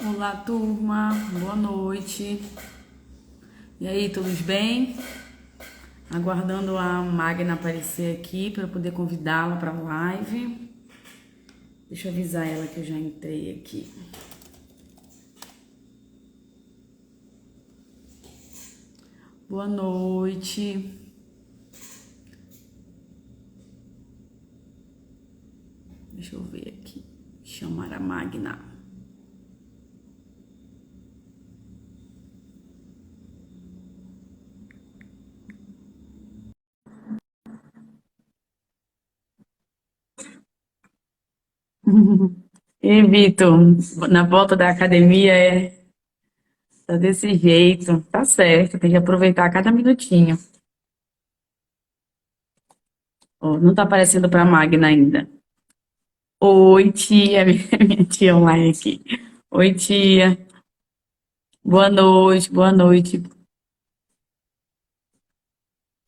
Olá, turma. Boa noite. E aí, todos bem? Aguardando a Magna aparecer aqui para eu poder convidá-la para a live. Deixa eu avisar ela que eu já entrei aqui. Boa noite. Deixa eu ver aqui. Chamar a Magna. E Vitor, na volta da academia tá desse jeito. Tá certo, tem que aproveitar cada minutinho. Ó, não tá aparecendo pra Magna ainda. Oi, tia, minha tia online aqui. Oi, tia. Boa noite, boa noite.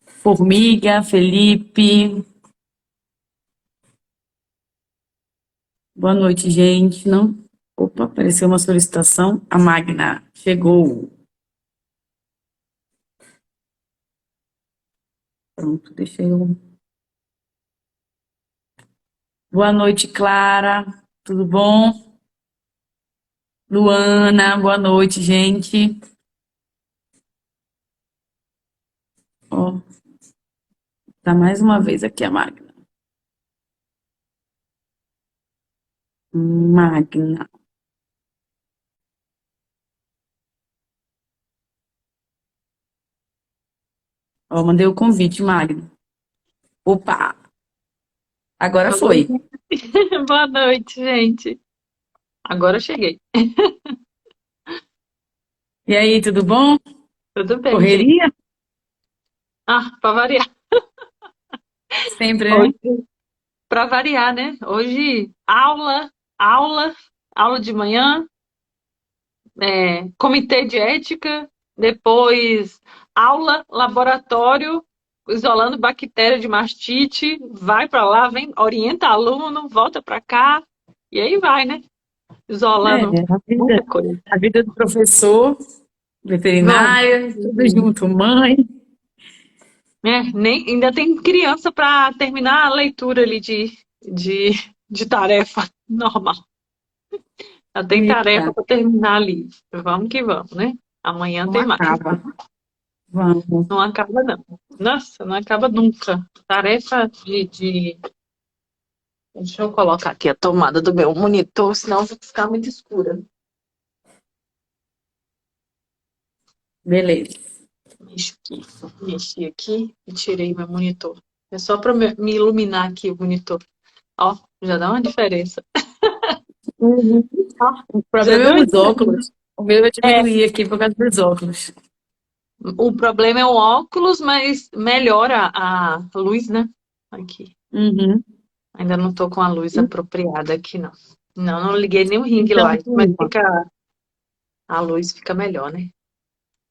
Formiga, Felipe. Boa noite, gente. Não. Opa, apareceu uma solicitação. A Magna chegou. Pronto, deixa eu. Boa noite, Clara. Tudo bom? Luana, boa noite, gente. Ó, tá mais uma vez aqui a Magna. Magna. Ó, mandei o convite, Magna. Opa, agora Alô? foi. Boa noite, gente. Agora eu cheguei. E aí, tudo bom? Tudo bem, gente? Correria? Para variar. Sempre, né? Hoje, para variar, né? Hoje, aula, aula de manhã, comitê de ética, depois aula, laboratório, isolando bactéria de mastite, vai para lá, vem, orienta aluno, volta para cá, e aí vai, né? É, Isolando a vida, muita coisa. a vida do professor, Vamos. veterinária, tudo junto, mãe. Ainda tem criança para terminar a leitura ali de, de tarefa normal. Já tem Eita, tarefa para terminar ali. Vamos que vamos, né? Amanhã não tem mais. acaba. Vamos. Não acaba, não. Nossa, não acaba nunca. Tarefa de. Deixa eu colocar aqui a tomada do meu monitor, senão vai ficar muito escura. Beleza. Mexi aqui e tirei meu monitor. É só para me iluminar aqui o monitor. Ó, já dá uma diferença. Uhum. Ó, O já problema deu é uma os diferença. óculos. O meu vai É, diminuir aqui por causa dos óculos. o problema é o óculos, mas melhora a luz, né? Aqui. Uhum. Ainda não tô com a luz apropriada aqui, não. Não liguei nem o ring Então, light, mas turma, a luz fica melhor, né?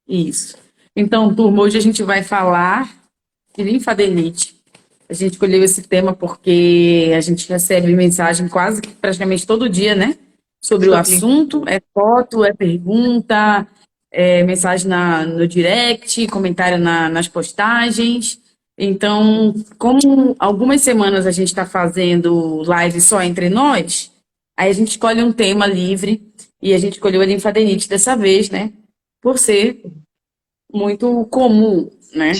isso. Então, turma, hoje a gente vai falar de linfadenite. A gente escolheu esse tema porque a gente recebe mensagem quase que praticamente todo dia, né? Sobre o Sobre assunto. É foto, é pergunta, é mensagem no direct, comentário nas postagens. Então, como algumas semanas a gente está fazendo live só entre nós, aí a gente escolhe um tema livre e a gente escolheu a linfadenite dessa vez, né? Por ser muito comum, né?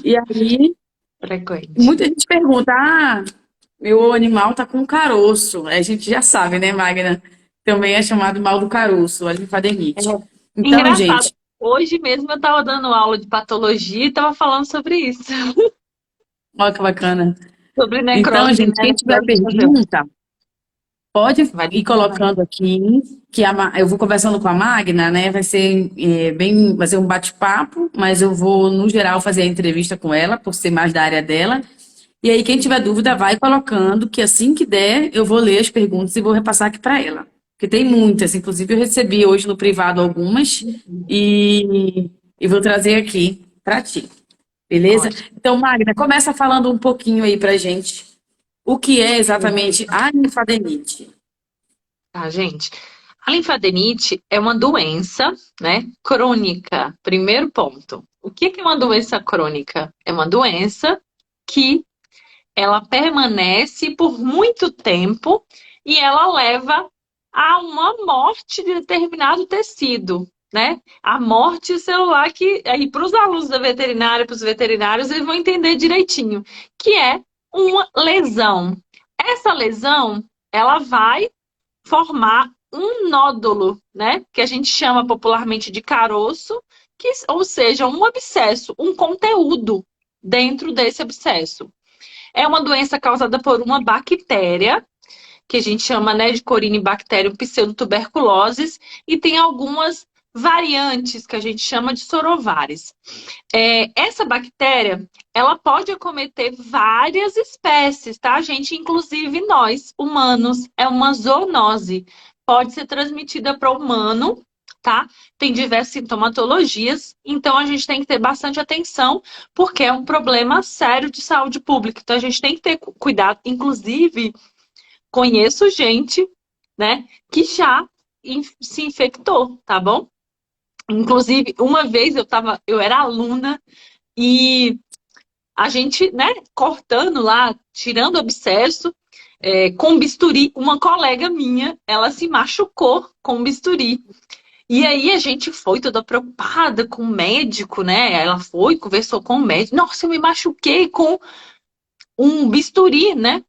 E aí frequente. muita gente pergunta: ah, meu animal tá com caroço. A gente já sabe, né, Magna? Também é chamado mal do caroço, a É linfadenite. Então, engraçado. gente, Hoje mesmo eu estava dando aula de patologia e estava falando sobre isso. olha que bacana. Sobre Então, necrose, gente, né? quem tiver Necrose de fazer. pergunta, pode Vai ir deixando aí. colocando aqui, que eu vou conversando com a Magna, né? Vai ser um bate-papo, mas eu vou, no geral, fazer a entrevista com ela, por ser mais da área dela. E aí, quem tiver dúvida, vai colocando, que assim que der, eu vou ler as perguntas e vou repassar aqui para ela. Porque tem muitas, inclusive eu recebi hoje no privado algumas e vou trazer aqui para ti. Beleza? Ótimo. Então, Magna, começa falando um pouquinho aí pra gente o que é exatamente a linfadenite. Tá, gente? A linfadenite é uma doença, né, crônica. Primeiro ponto. O que é uma doença crônica? É uma doença que ela permanece por muito tempo e ela leva a uma morte de determinado tecido, né? A morte celular que aí para os alunos da veterinária, para os veterinários, eles vão entender direitinho, que é uma lesão. Essa lesão, ela vai formar um nódulo, né? Que a gente chama popularmente de caroço, que, ou seja, um abscesso, um conteúdo dentro desse abscesso. É uma doença causada por uma bactéria, que a gente chama, né, de Corynebacterium pseudotuberculoses, e tem algumas variantes que a gente chama de sorovares. Essa bactéria, ela pode acometer várias espécies, tá, gente? Inclusive nós, humanos. É uma zoonose. Pode ser transmitida para o humano, tá? Tem diversas sintomatologias, então a gente tem que ter bastante atenção, porque é um problema sério de saúde pública. Então a gente tem que ter cuidado. Inclusive, conheço gente, né, que já se infectou, tá bom? Inclusive, uma vez eu era aluna e a gente, né, cortando lá, tirando o abscesso, com bisturi, uma colega minha, ela se machucou com bisturi. E aí a gente foi toda preocupada com o médico, né? Ela foi, conversou com o médico. Nossa, eu me machuquei com um bisturi, né?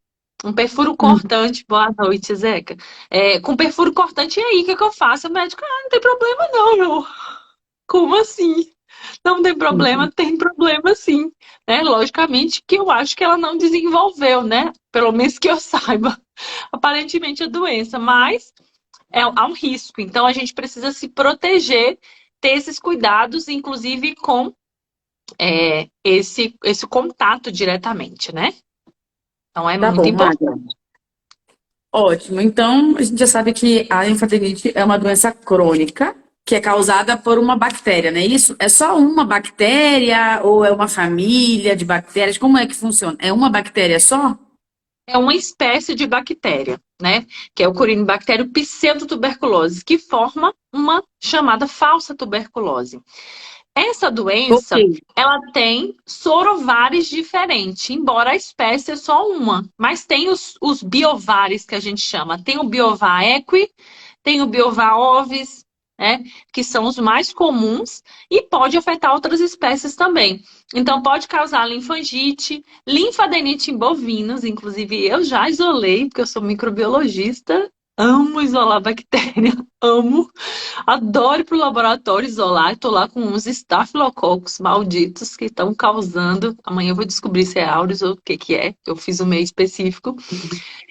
Um perfuro cortante. Boa noite, Zeca. Com perfuro cortante, e aí, o que eu faço? O médico, não tem problema não, meu. Como assim? Não tem problema, tem problema sim, né? Logicamente que eu acho que ela não desenvolveu, né? Pelo menos que eu saiba, aparentemente a doença, mas há um risco. Então a gente precisa se proteger, ter esses cuidados, inclusive com esse contato diretamente, né? Então é Tá muito bom, Magna. importante. Ótimo. Então, a gente já sabe que a linfadenite é uma doença crônica que é causada por uma bactéria, não é isso? É só uma bactéria ou é uma família de bactérias? Como é que funciona? É uma bactéria só? É uma espécie de bactéria, né? Que é o Corynebacterium pseudotuberculose, que forma uma chamada falsa tuberculose. Essa Ok. doença, ela tem sorovares diferentes, embora a espécie é só uma. Mas tem os biovares que a gente chama. Tem o biovar equi, tem o biovar ovis, né? Que são os mais comuns e pode afetar outras espécies também. Então, pode causar linfangite, linfadenite em bovinos. Inclusive, eu já isolei, porque eu sou microbiologista. Amo isolar bactéria, amo. Adoro ir para o laboratório isolar. Estou lá com uns estafilococos malditos que estão causando. Amanhã eu vou descobrir se é áureos ou o que que é. Eu fiz um meio específico.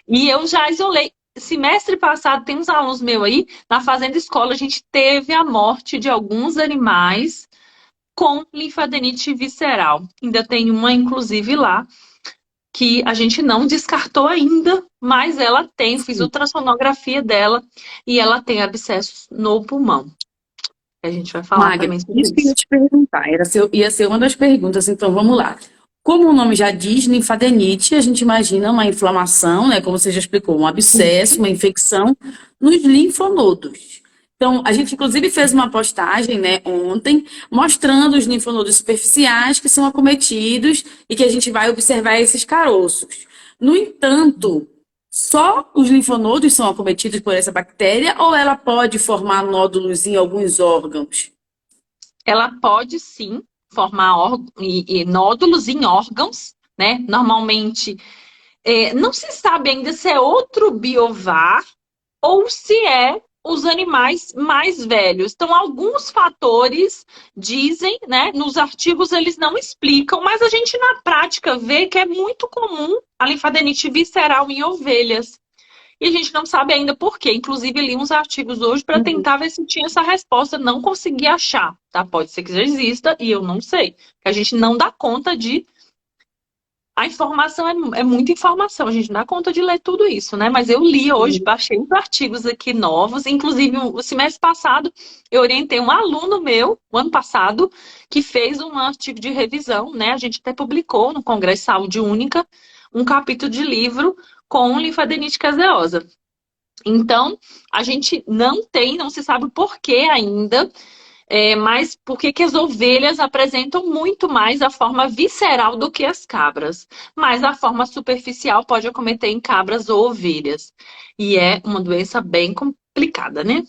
E eu já isolei. Semestre passado, tem uns alunos meus aí, na Fazenda Escola, a gente teve a morte de alguns animais com linfadenite visceral. Ainda tem uma, inclusive, lá, que a gente não descartou ainda, mas ela tem, fiz ultrassonografia dela e ela tem abscessos no pulmão. A gente vai falar Magna, também sobre isso que eu ia isso. te perguntar, ia ser uma das perguntas, então vamos lá. Como o nome já diz, linfadenite, a gente imagina uma inflamação, né, como você já explicou, um abscesso, uma infecção nos linfonodos. Então, a gente inclusive fez uma postagem, né, ontem, mostrando os linfonodos superficiais que são acometidos e que a gente vai observar esses caroços. No entanto, só os linfonodos são acometidos por essa bactéria ou ela pode formar nódulos em alguns órgãos? Ela pode sim formar nódulos em órgãos, né? Normalmente não se sabe ainda se é outro biovar ou se é os animais mais velhos. Então, alguns fatores dizem, né? Nos artigos eles não explicam, mas a gente na prática vê que é muito comum a linfadenite visceral em ovelhas. E a gente não sabe ainda por quê. Inclusive, li uns artigos hoje para tentar ver se tinha essa resposta. Não consegui achar, tá? Pode ser que já exista e eu não sei. A gente não dá conta de A informação é muita informação, a gente não dá conta de ler tudo isso, né? Mas eu li hoje, baixei uns artigos aqui novos, inclusive o semestre passado eu orientei um aluno meu, o ano passado, que fez um artigo de revisão, né? A gente até publicou no Congresso Saúde Única um capítulo de livro com linfadenite caseosa. Então, a gente não se sabe o porquê ainda, mas por que as ovelhas apresentam muito mais a forma visceral do que as cabras? Mas a forma superficial pode acometer em cabras ou ovelhas. E é uma doença bem complicada, né?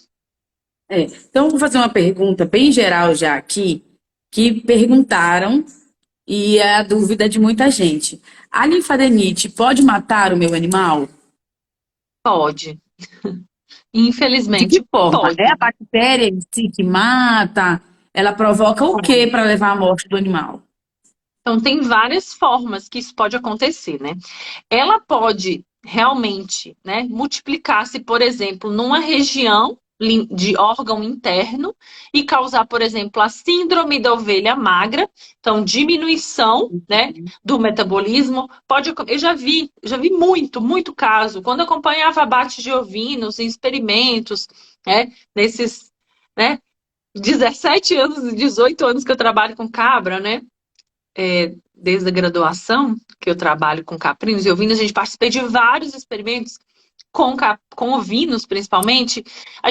Então, eu vou fazer uma pergunta bem geral já aqui, que perguntaram, e é a dúvida de muita gente. A linfadenite pode matar o meu animal? Pode. De que Infelizmente, forma? pode. É a bactéria em si que mata? Ela provoca o quê para levar à morte do animal? Então, tem várias formas que isso pode acontecer, né? Ela pode realmente, né, multiplicar-se, por exemplo, numa região de órgão interno e causar, por exemplo, a síndrome da ovelha magra, então diminuição, né, do metabolismo. Eu já vi muito caso. Quando eu acompanhava abate de ovinos em experimentos, né, nesses, né, 17 anos e 18 anos que eu trabalho com cabra, né? Desde a graduação, que eu trabalho com caprinos e ovinos, a gente participei de vários experimentos com ovinos, principalmente.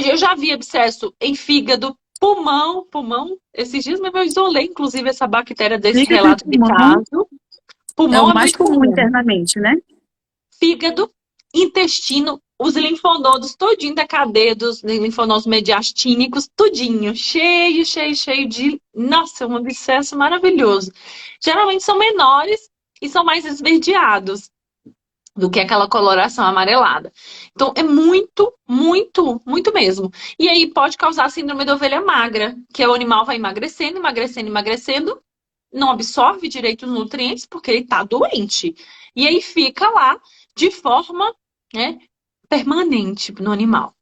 Eu já vi abscesso em fígado, pulmão. Esses dias mesmo eu isolei, inclusive, essa bactéria desse Fígado e relato de pulmão caso. é o Pulmão é mais muito comum comum. internamente, né? Fígado, intestino, os linfonodos todinho da cadeia dos linfonodos mediastínicos, tudinho, cheio de... Nossa, é um abscesso maravilhoso. Geralmente são menores e são mais esverdeados do que aquela coloração amarelada. Então, é muito mesmo. E aí pode causar síndrome da ovelha magra, que o animal vai emagrecendo, não absorve direito os nutrientes porque ele está doente. E aí fica lá de forma, né, permanente no animal.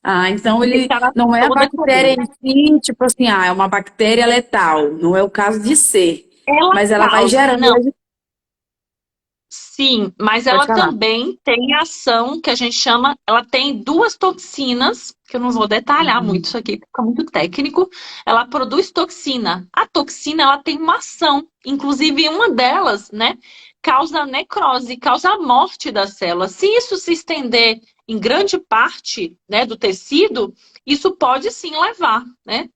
Ah, então E ele ficará não é a toda a bactéria cadeia. em si, tipo assim, é uma bactéria letal. Não é o caso de ser. Ela Mas ela vai causa, gerando. não. Sim, mas Pode ela falar. também tem ação que a gente chama, ela tem duas toxinas, que eu não vou detalhar muito isso aqui, porque fica muito técnico. Ela produz toxina. A toxina, ela tem uma ação, inclusive uma delas, né, causa necrose, causa a morte da célula. Se isso se estender em grande parte, né, do tecido, isso pode sim levar, né?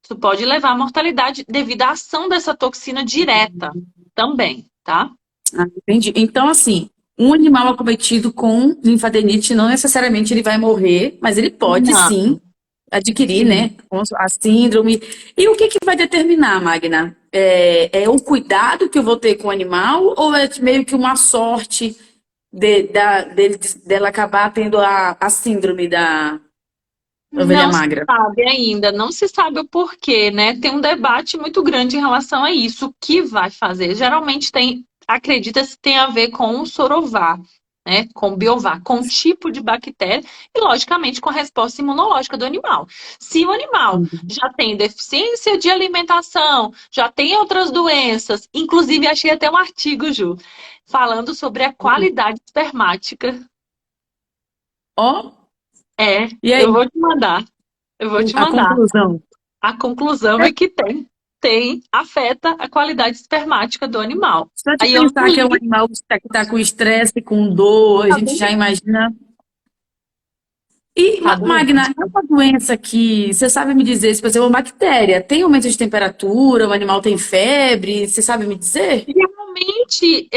Isso pode levar à mortalidade devido à ação dessa toxina direta também, tá? Ah, entendi. Então, assim, um animal acometido com linfadenite, não necessariamente ele vai morrer, mas ele pode Não. sim adquirir, Sim. né, a síndrome. E o que que vai determinar, Magna? É o cuidado que eu vou ter com o animal ou é meio que uma sorte dela acabar tendo a síndrome da ovelha Não se magra? sabe ainda, não se sabe o porquê, né? Tem um debate muito grande em relação a isso. O que vai fazer? Geralmente acredita-se que tem a ver com o sorovar, né? Com o biovar, com o tipo de bactéria e, logicamente, com a resposta imunológica do animal. Se o animal já tem deficiência de alimentação, já tem outras doenças, inclusive achei até um artigo, Ju, falando sobre a qualidade espermática. Ó, É, e aí, eu vou te mandar. Eu vou te a mandar. conclusão? A conclusão é que afeta a qualidade espermática do animal. Só de Aí eu não pensar que é um li, animal que está com estresse, com dor, a tá gente já vendo? imagina. E, Tá doendo. Magna, é uma doença que você sabe me dizer, se por exemplo, uma bactéria tem aumento de temperatura, o animal tem febre, você sabe me dizer? Realmente,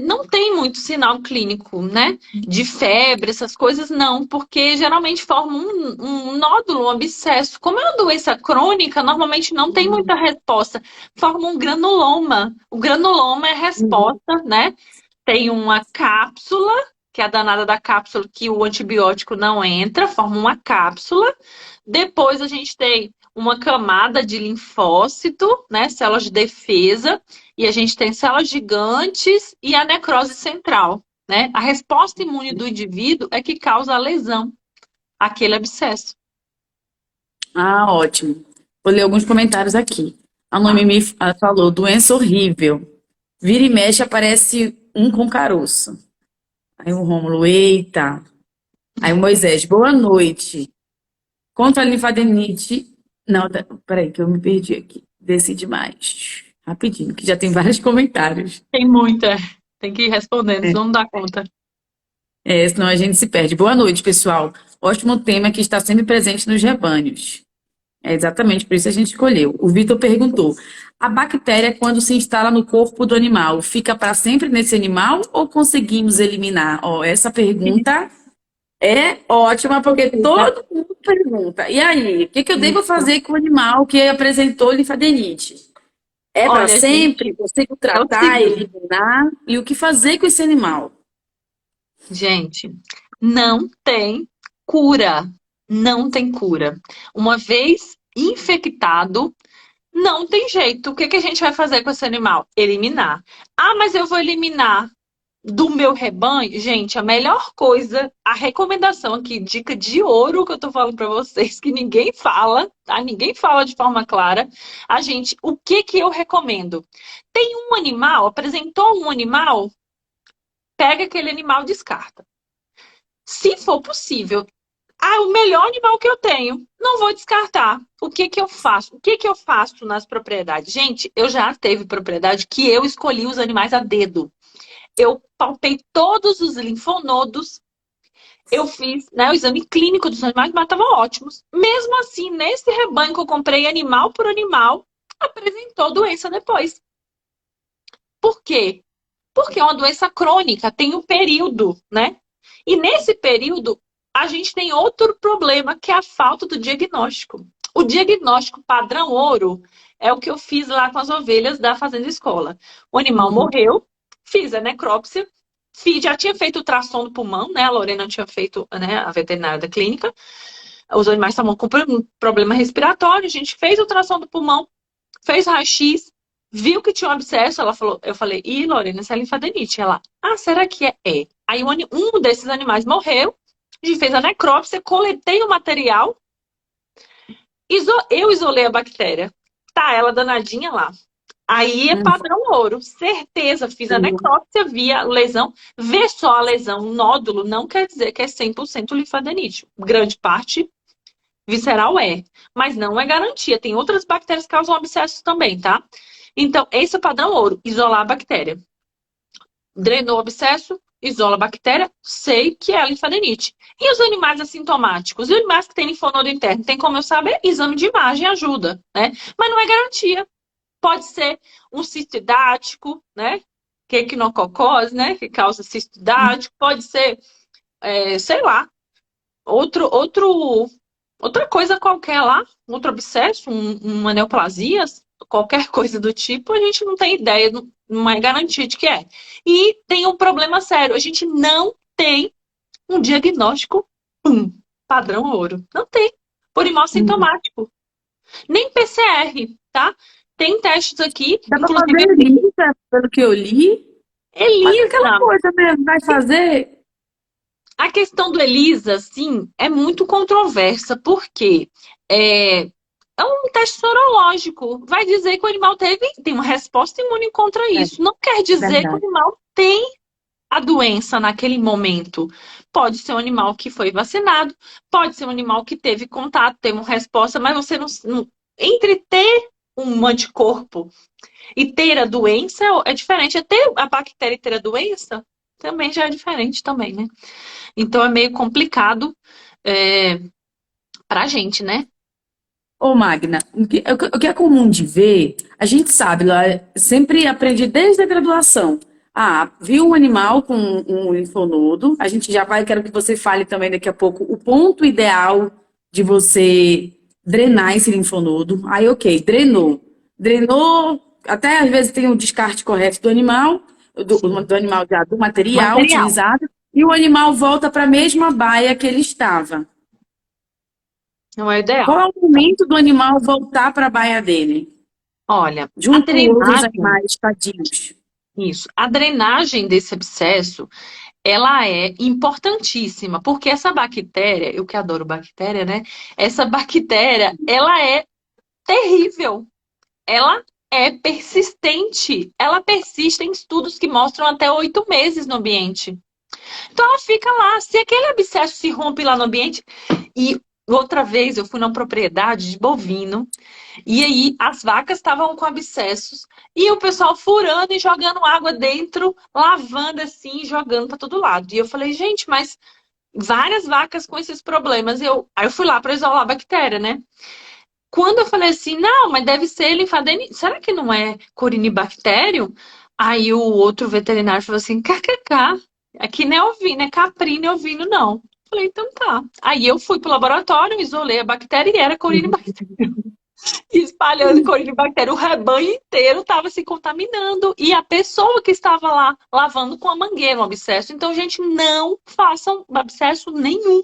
não tem muito sinal clínico, né? De febre, essas coisas não, porque geralmente forma um nódulo, um abscesso. Como é uma doença crônica, normalmente não tem muita resposta. Forma um granuloma. O granuloma é a Uhum. resposta, né? Tem uma cápsula, que é a danada da cápsula que o antibiótico não entra, forma uma cápsula. Depois a gente tem uma camada de linfócito, né, células de defesa, e a gente tem células gigantes e a necrose central, né? A resposta imune do indivíduo é que causa a lesão, aquele abscesso. Ah, ótimo. Vou ler alguns comentários aqui. A Tá? Noemi falou, doença horrível. Vira e mexe, aparece um com caroço. Aí o Rômulo, eita. Aí o Moisés, boa noite. Contra a linfadenite. Não, peraí, que eu me perdi aqui. Desci demais. Rapidinho, que já tem vários comentários. Tem muita. Tem que ir respondendo, senão não dá conta. Senão a gente se perde. Boa noite, pessoal. Ótimo tema que está sempre presente nos rebanhos. É exatamente por isso que a gente escolheu. O Vitor perguntou: a bactéria, quando se instala no corpo do animal, fica para sempre nesse animal ou conseguimos eliminar? Ó, essa pergunta é ótima, porque todo mundo pergunta. E aí, o que que eu devo fazer com o animal que apresentou linfadenite? É para Olha, sempre? gente, Consigo é o tratar, seguinte. eliminar? E o que fazer com esse animal? Gente, não tem cura. Não tem cura. Uma vez infectado, não tem jeito. O que que a gente vai fazer com esse animal? Eliminar. Ah, mas eu vou eliminar do meu rebanho. Gente, a melhor coisa, a recomendação aqui, dica de ouro que eu tô falando para vocês, que ninguém fala, tá? Ninguém fala de forma clara. A gente, o que que eu recomendo? Tem um animal, apresentou um animal, pega aquele animal e descarta. Se for possível, o melhor animal que eu tenho, não vou descartar. O que que eu faço? O que que eu faço nas propriedades? Gente, eu já teve propriedade que eu escolhi os animais a dedo. Eu palpei todos os linfonodos, eu fiz, né, o exame clínico dos animais, mas estavam ótimos. Mesmo assim, nesse rebanho que eu comprei animal por animal, apresentou doença depois. Por quê? Porque é uma doença crônica, tem um período, né? E nesse período, a gente tem outro problema, que é a falta do diagnóstico. O diagnóstico padrão ouro é o que eu fiz lá com as ovelhas da Fazenda Escola. O animal Uhum. morreu, fiz a necrópsia, já tinha feito ultrassom do pulmão, né? A Lorena tinha feito, né, a veterinária da clínica. Os animais estavam com problema respiratório, a gente fez ultrassom do pulmão, fez raio-x, viu que tinha um abscesso, ela falou, eu falei, ih, Lorena, isso é linfadenite. Ela, será que é? É. Aí um desses animais morreu, a gente fez a necrópsia, coletei o material, eu isolei a bactéria. Tá ela danadinha lá. Aí é padrão ouro, certeza, fiz a Uhum. necrópsia, vi a lesão, ver só a lesão, um nódulo, não quer dizer que é 100% linfadenite. Grande parte visceral é, mas não é garantia. Tem outras bactérias que causam abscessos também, tá? Então, esse é o padrão ouro, isolar a bactéria. Drenou o abscesso, isola a bactéria, sei que é a linfadenite. E os animais assintomáticos? Os animais que têm linfonodo interno, tem como eu saber? Exame de imagem ajuda, né? Mas não é garantia. Pode ser um cisto hidático, né? Que é equinococose, né? Que causa cisto hidático. Pode ser, sei lá, outra coisa qualquer lá, outro abscesso, uma neoplasia, qualquer coisa do tipo, a gente não tem ideia, não é garantia de que é. E tem um problema sério, a gente não tem um diagnóstico padrão ouro. Não tem. Por animal Uhum. sintomático. Nem PCR, tá? Tem testes aqui, Dá para inclusive fazer lista, pelo que eu li. Mas é aquela ELISA. coisa mesmo, vai fazer. A questão do ELISA, assim, é muito controversa, porque é um teste sorológico. Vai dizer que o animal tem uma resposta imune contra É isso. Não quer dizer que o verdade. animal tem a doença naquele momento. Pode ser um animal que foi vacinado, pode ser um animal que teve contato, teve uma resposta, mas você entre ter um anticorpo e ter a doença é diferente. É ter a bactéria e ter a doença também já é diferente também, né? Então é meio complicado é, pra gente, né? Ô, Magna, o que é comum de ver, a gente sabe, lá, sempre aprendi desde a graduação. Ah, viu um animal com um linfonodo, a gente já vai, quero que você fale também daqui a pouco o ponto ideal de você drenar esse linfonodo. Aí, ok, drenou. Drenou, até às vezes tem o descarte correto do animal, do Sim. animal já, do material Material. utilizado, e o animal volta para a mesma baia que ele estava. Não é Qual ideal. é o momento do animal voltar para a baia dele, Olha, a junto com outros drenagem, animais tadios? isso, a drenagem desse abscesso, ela é importantíssima, porque essa bactéria, eu que adoro bactéria, né? Essa bactéria, ela é terrível. Ela é persistente. Ela persiste em estudos que mostram até 8 meses no ambiente. Então ela fica lá. Se aquele abscesso se rompe lá no ambiente. E outra vez eu fui numa propriedade de bovino. E aí as vacas estavam com abscessos. E o pessoal furando e jogando água dentro, lavando assim, jogando para todo lado. E eu falei, gente, mas várias vacas com esses problemas. Aí eu fui lá para isolar a bactéria, né? Quando eu falei assim, não, mas deve ser linfadenite. Será que não é corinibactério? Aí o outro veterinário falou assim, kkk, aqui não é ovino, é caprino e ovino não. Falei, então tá. Aí eu fui pro laboratório, isolei a bactéria e era corinibactéria. E espalhando corinibactéria, o rebanho inteiro estava se contaminando. E a pessoa que estava lá lavando com a mangueira um abscesso. Então, gente, não façam abscesso nenhum.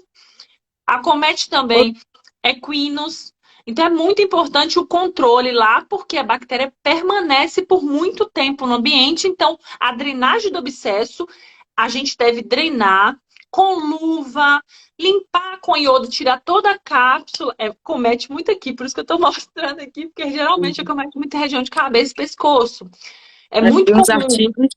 Acomete também equinos. Então é muito importante o controle lá, porque a bactéria permanece por muito tempo no ambiente. Então, a drenagem do abscesso, a gente deve drenar com luva, limpar com iodo, tirar toda a cápsula. Comete muito aqui, por isso que eu estou mostrando aqui, porque geralmente acomete muito em região de cabeça e pescoço. É Eu muito vi uns comum artigos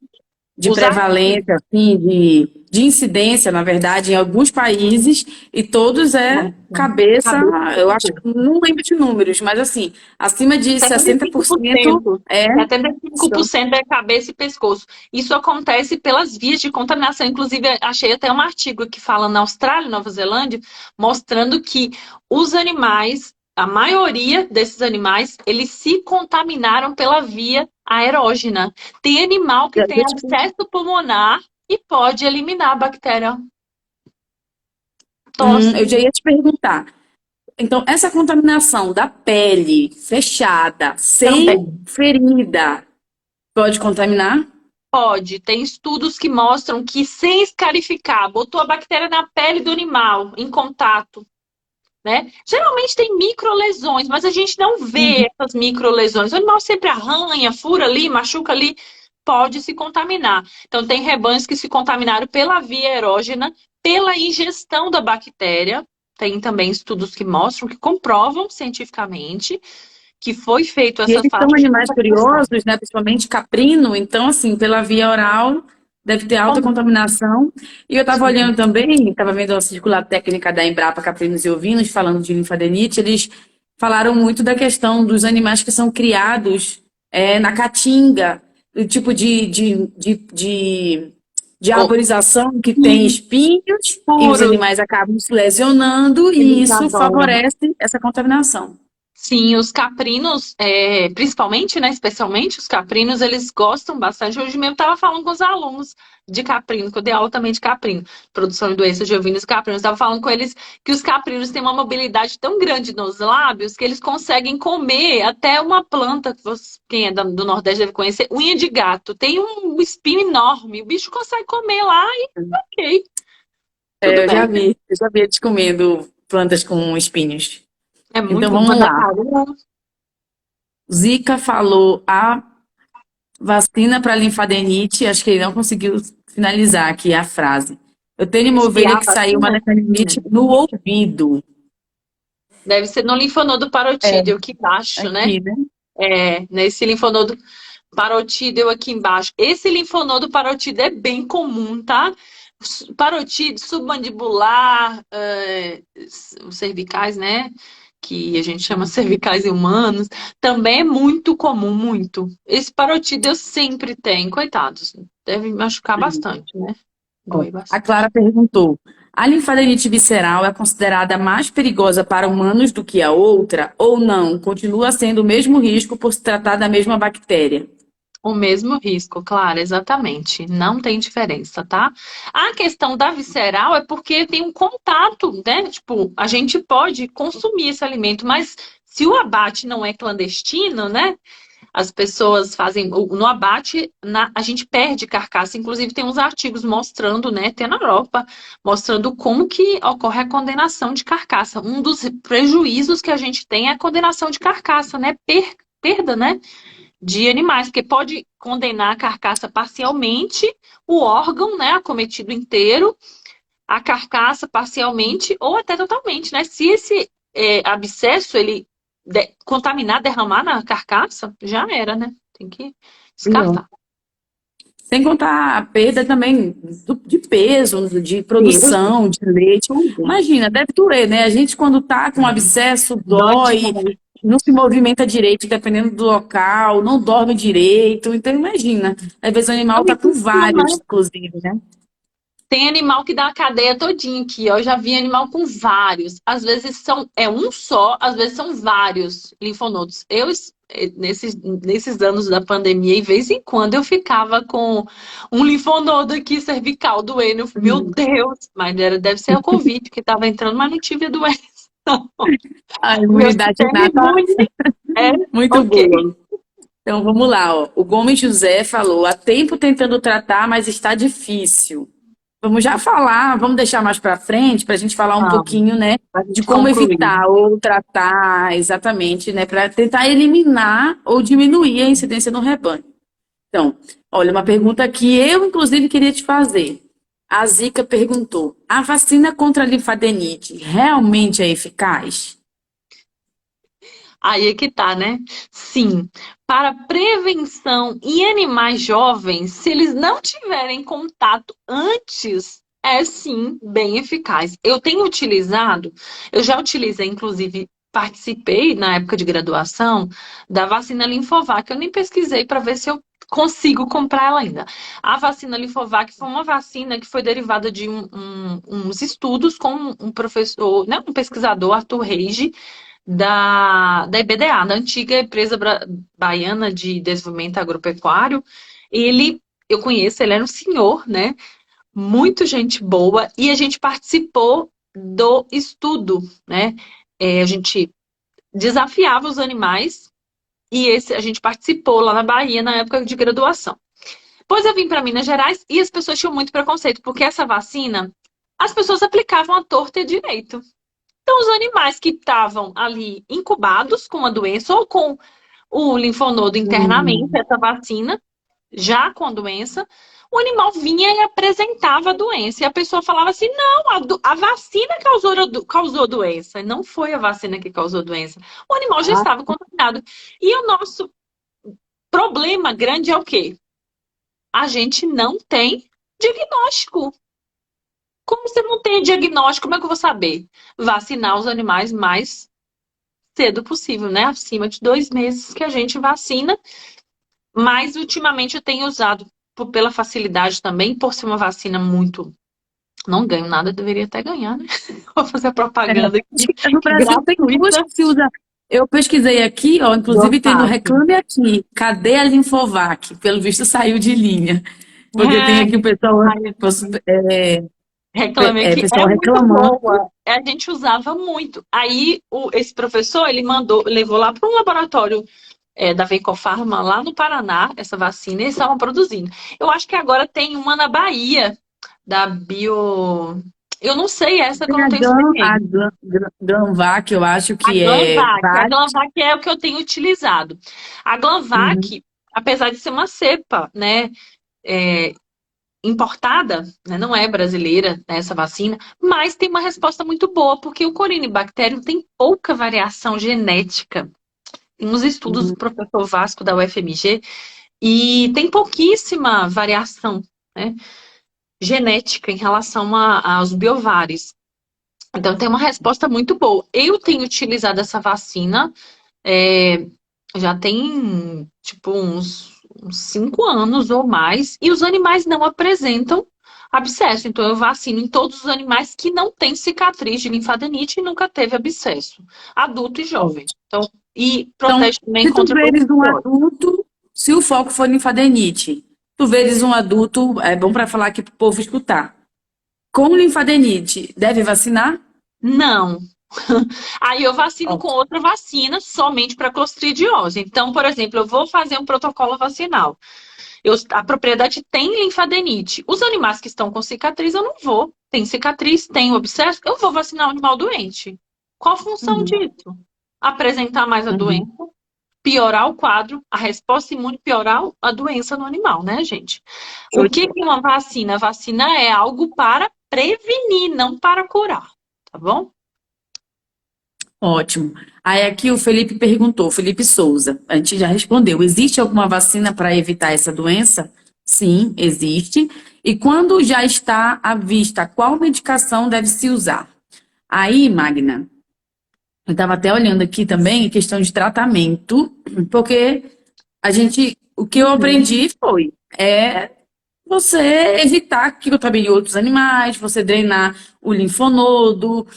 de usar. prevalência, assim, de incidência, na verdade, em alguns países, e todos é cabeça, Cabeça. eu acho que não lembro de números, mas assim, acima de 60% 75%. é 75% é cabeça e pescoço. Isso acontece pelas vias de contaminação. Inclusive, achei até um artigo que fala na Austrália e Nova Zelândia, mostrando que os animais, a maioria desses animais, eles se contaminaram pela via aerógena. Tem animal que tem abscesso pulmonar e pode eliminar a bactéria. Tosse. eu já ia te perguntar. Então, essa contaminação da pele fechada, sem Também. ferida, pode contaminar? Pode. Tem estudos que mostram que sem escarificar, botou a bactéria na pele do animal, em contato, né? Geralmente tem microlesões, mas a gente não vê essas microlesões. O animal sempre arranha, fura ali, machuca ali, pode se contaminar. Então, tem rebanhos que se contaminaram pela via aerógena, pela ingestão da bactéria. Tem também estudos que mostram, que comprovam cientificamente que foi feito E essa eles são faixa de animais contaminação. curiosos, né? Principalmente caprino, então, assim, pela via oral deve ter alta contaminação. E eu estava olhando também, estava vendo a circular técnica da Embrapa Caprinos e Ovinos, falando de linfadenite, eles falaram muito da questão dos animais que são criados na caatinga, o tipo de Oh, arborização que tem espinhos, e os puros. animais acabam se lesionando, e Eles isso adoram. favorece essa contaminação. Sim, os caprinos, principalmente, né, especialmente os caprinos, eles gostam bastante. Hoje mesmo estava falando com os alunos de caprino, que eu dei aula também de caprino, produção de doenças de ovinos e caprinos. Estava falando com eles que os caprinos têm uma mobilidade tão grande nos lábios que eles conseguem comer até uma planta que quem é do Nordeste deve conhecer, unha de gato. Tem um espinho enorme, o bicho consegue comer lá e ok, tudo bem. Eu já vi eles comendo plantas com espinhos. É Então muito bom. vamos lá. Mandacaru. Zika falou a vacina para linfadenite, acho que ele não conseguiu finalizar aqui a frase. Eu tenho uma Se ovelha a que saiu uma vacina. linfadenite no ouvido. Deve ser no linfonodo É, parotídeo aqui embaixo, né? aqui, né? Nesse linfonodo parotídeo aqui embaixo. Esse linfonodo parotídeo é bem comum, tá? Parotídeo, submandibular, os cervicais, né? Que a gente chama cervicais em humanos, também é muito comum, muito. Esse parotídeo eu sempre tenho, coitados. Deve machucar bastante, né? Ó, Dói a bastante. Clara perguntou: a linfadenite visceral é considerada mais perigosa para humanos do que a outra ou não? Continua sendo o mesmo risco por se tratar da mesma bactéria? O mesmo risco, claro, exatamente. Não tem diferença, tá? A questão da visceral é porque tem um contato, né? Tipo, a gente pode consumir esse alimento, mas se o abate não é clandestino, né? As pessoas fazem. No abate, a gente perde carcaça. Inclusive, tem uns artigos mostrando, né? Até na Europa, mostrando como que ocorre a condenação de carcaça. Um dos prejuízos que a gente tem é a condenação de carcaça, né? Perda, né? De animais, porque pode condenar a carcaça parcialmente, o órgão, né, acometido inteiro, a carcaça parcialmente ou até totalmente, né? Se esse abscesso ele contaminar, derramar na carcaça, já era, né? Tem que Não. descartar. Sem contar a perda também de peso, de Peso, produção, de leite. tudo. Imagina, deve doer, né? A gente, quando tá com abscesso, Dói dói, demais. não se movimenta direito, dependendo do local, não dorme direito. Então, imagina, às vezes o animal Não, tá e com costuma, vários, né? inclusive, né? Tem animal que dá a cadeia todinha aqui, ó. Eu já vi animal com vários. Às vezes é um só, às vezes são vários linfonodos. Nesses anos da pandemia, de vez em quando eu ficava com um linfonodo aqui cervical doendo. Meu Deus! Mas deve ser a Covid que estava entrando, mas não tive a doença. A O meu imunidade sistema inata, imune é muito ok. boa. Então, vamos lá, ó. O Gomes José falou: há tempo tentando tratar, mas está difícil. Vamos já falar, vamos deixar mais para frente para a gente falar um Vamos, pouquinho, né, a de gente como concluir. evitar ou tratar exatamente, né, para tentar eliminar ou diminuir a incidência no rebanho. Então, olha, uma pergunta que eu, inclusive, queria te fazer. A Zica perguntou: a vacina contra a linfadenite realmente é eficaz? Aí é que tá, né? Sim, para prevenção em animais jovens, se eles não tiverem contato antes, é sim bem eficaz. Eu tenho utilizado, eu já utilizei, inclusive, participei na época de graduação da vacina Linfovac. Eu nem pesquisei para ver se eu consigo comprar ela ainda. A vacina Linfovac foi uma vacina que foi derivada de uns estudos com um professor, né, um pesquisador, Arthur Reige, da IBDA, da antiga empresa baiana de desenvolvimento agropecuário. Ele, eu conheço, ele era um senhor, né? Muito gente boa, e a gente participou do estudo, né? A gente desafiava os animais e a gente participou lá na Bahia na época de graduação. Depois eu vim para Minas Gerais e as pessoas tinham muito preconceito, porque essa vacina as pessoas aplicavam à torta e à direito. Então, os animais que estavam ali incubados com a doença ou com o linfonodo internamente, Hum, essa vacina, já com a doença, o animal vinha e apresentava a doença. E a pessoa falava assim: não, a vacina causou a doença. Não foi a vacina que causou a doença. O animal já estava contaminado. E o nosso problema grande é o quê? A gente não tem diagnóstico. Como você não tem diagnóstico, como é que eu vou saber? Vacinar os animais mais cedo possível, né? Acima de 2 meses que a gente vacina. Mas ultimamente eu tenho usado pela facilidade também, por ser uma vacina muito. Não ganho nada, deveria até ganhar, né? Vou fazer é. propaganda Acho aqui, que no Brasil tem duas gratuita. que se usa. Eu pesquisei aqui, ó, inclusive tem no Dorfap. Reclame Aqui. Cadê a Linfovac? Pelo visto saiu de linha. Porque tem É, aqui o pessoal, ai, é, reclamei que é pessoal muito reclamando. boa. A gente usava muito. Aí esse professor, ele levou lá para um laboratório da Veicofarma lá no Paraná, essa vacina, e eles estavam produzindo. Eu acho que agora tem uma na Bahia, da Bio. Eu não sei essa que eu Tem não a tenho A experiência. Glanvac, eu acho A que é Glanvac. A VAC. Glanvac é o que eu tenho utilizado. A Uhum. Glanvac, apesar de ser uma cepa, né, é, importada, né, não é brasileira, né, essa vacina, mas tem uma resposta muito boa, porque o Corynebacterium tem pouca variação genética. Tem uns estudos do professor Vasco da UFMG e tem pouquíssima variação, né, genética em relação aos biovários. Então tem uma resposta muito boa. Eu tenho utilizado essa vacina é, já tem tipo uns 5 anos ou mais, e os animais não apresentam abscesso. Então eu vacino em todos os animais que não têm cicatriz de linfadenite e nunca teve abscesso, adulto e jovem. Então, e Então, protege também se tu contra veres um brucelose. adulto, se o foco for linfadenite, tu veres um adulto, é bom para falar aqui para o povo escutar. Com linfadenite, deve vacinar? Não. Aí eu vacino Ó, com outra vacina somente para clostridiose. Então, por exemplo, eu vou fazer um protocolo vacinal. A propriedade tem linfadenite. Os animais que estão com cicatriz, eu não vou. Tem cicatriz, tem o abscesso, eu vou vacinar o animal doente. Qual a função uhum, disso? Apresentar mais a doença, uhum. piorar o quadro, a resposta imune piorar a doença no animal, né, gente? Show O de que bola. é uma vacina? A vacina é algo para prevenir, não para curar, tá bom? Ótimo. Aí aqui o Felipe perguntou, Felipe Souza, a gente já respondeu, existe alguma vacina para evitar essa doença? Sim, existe. E quando já está à vista, qual medicação deve se usar? Aí, Magna, eu estava até olhando aqui também, questão de tratamento, porque o que eu Uhum, aprendi foi, você evitar que contamine outros animais, você drenar o linfonodo.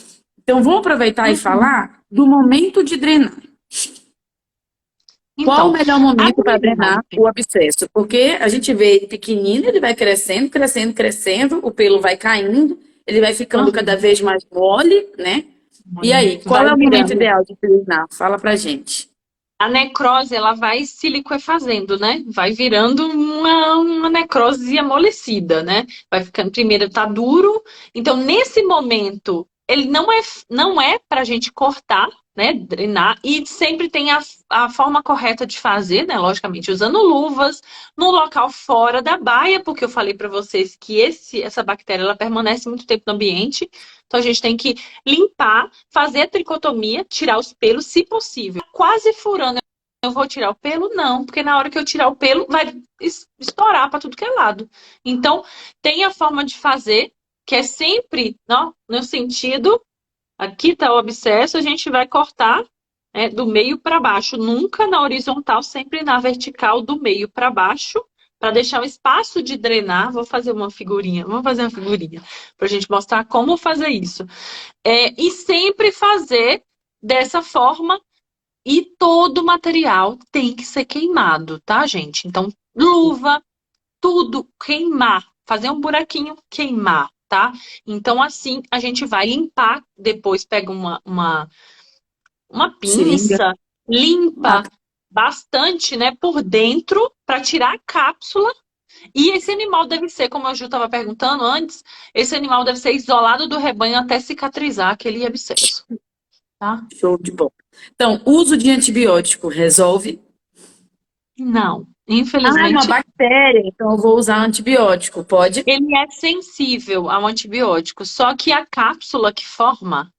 Então, vou aproveitar e uhum. falar do momento de drenar. Qual o Então, melhor a momento para drenar drenagem. o abscesso? Porque a gente vê ele pequenino, ele vai crescendo, crescendo, crescendo, o pelo vai caindo, ele vai ficando cada Uhum. vez mais mole, né? E aí, qual Vai é o momento virando. ideal de drenar? Fala pra gente. A necrose, ela vai se liquefazendo, né? Vai virando uma necrose amolecida, né? Vai ficando, primeiro tá duro. Então, nesse momento, ele não é para a gente cortar, né? Drenar. E sempre tem a forma correta de fazer, né? Logicamente, usando luvas, no local fora da baia, porque eu falei para vocês que essa bactéria, ela permanece muito tempo no ambiente. Então, a gente tem que limpar, fazer a tricotomia, tirar os pelos, se possível. Quase furando, eu vou tirar o pelo? Não, porque na hora que eu tirar o pelo, vai estourar para tudo que é lado. Então, tem a forma de fazer, que é sempre no sentido, aqui está o abscesso, a gente vai cortar do meio para baixo, nunca na horizontal, sempre na vertical, do meio para baixo, para deixar um espaço de drenar. Vou fazer uma figurinha, vamos fazer uma figurinha, para a gente mostrar como fazer isso. E sempre fazer dessa forma, e todo o material tem que ser queimado, tá, gente? Então, luva, tudo queimar, fazer um buraquinho, queimar, tá? Então, assim, a gente vai limpar, depois pega uma Seringa. pinça, Ah, limpa bastante, né, por dentro, para tirar a cápsula. E esse animal deve ser, como a Ju estava perguntando antes, esse animal deve ser isolado do rebanho até cicatrizar aquele abscesso, tá? show de bola. Então, uso de antibiótico resolve? Não, Ah, é uma infelizmente. bactéria, então eu vou usar antibiótico, pode? Ele é sensível ao antibiótico, só que a cápsula que forma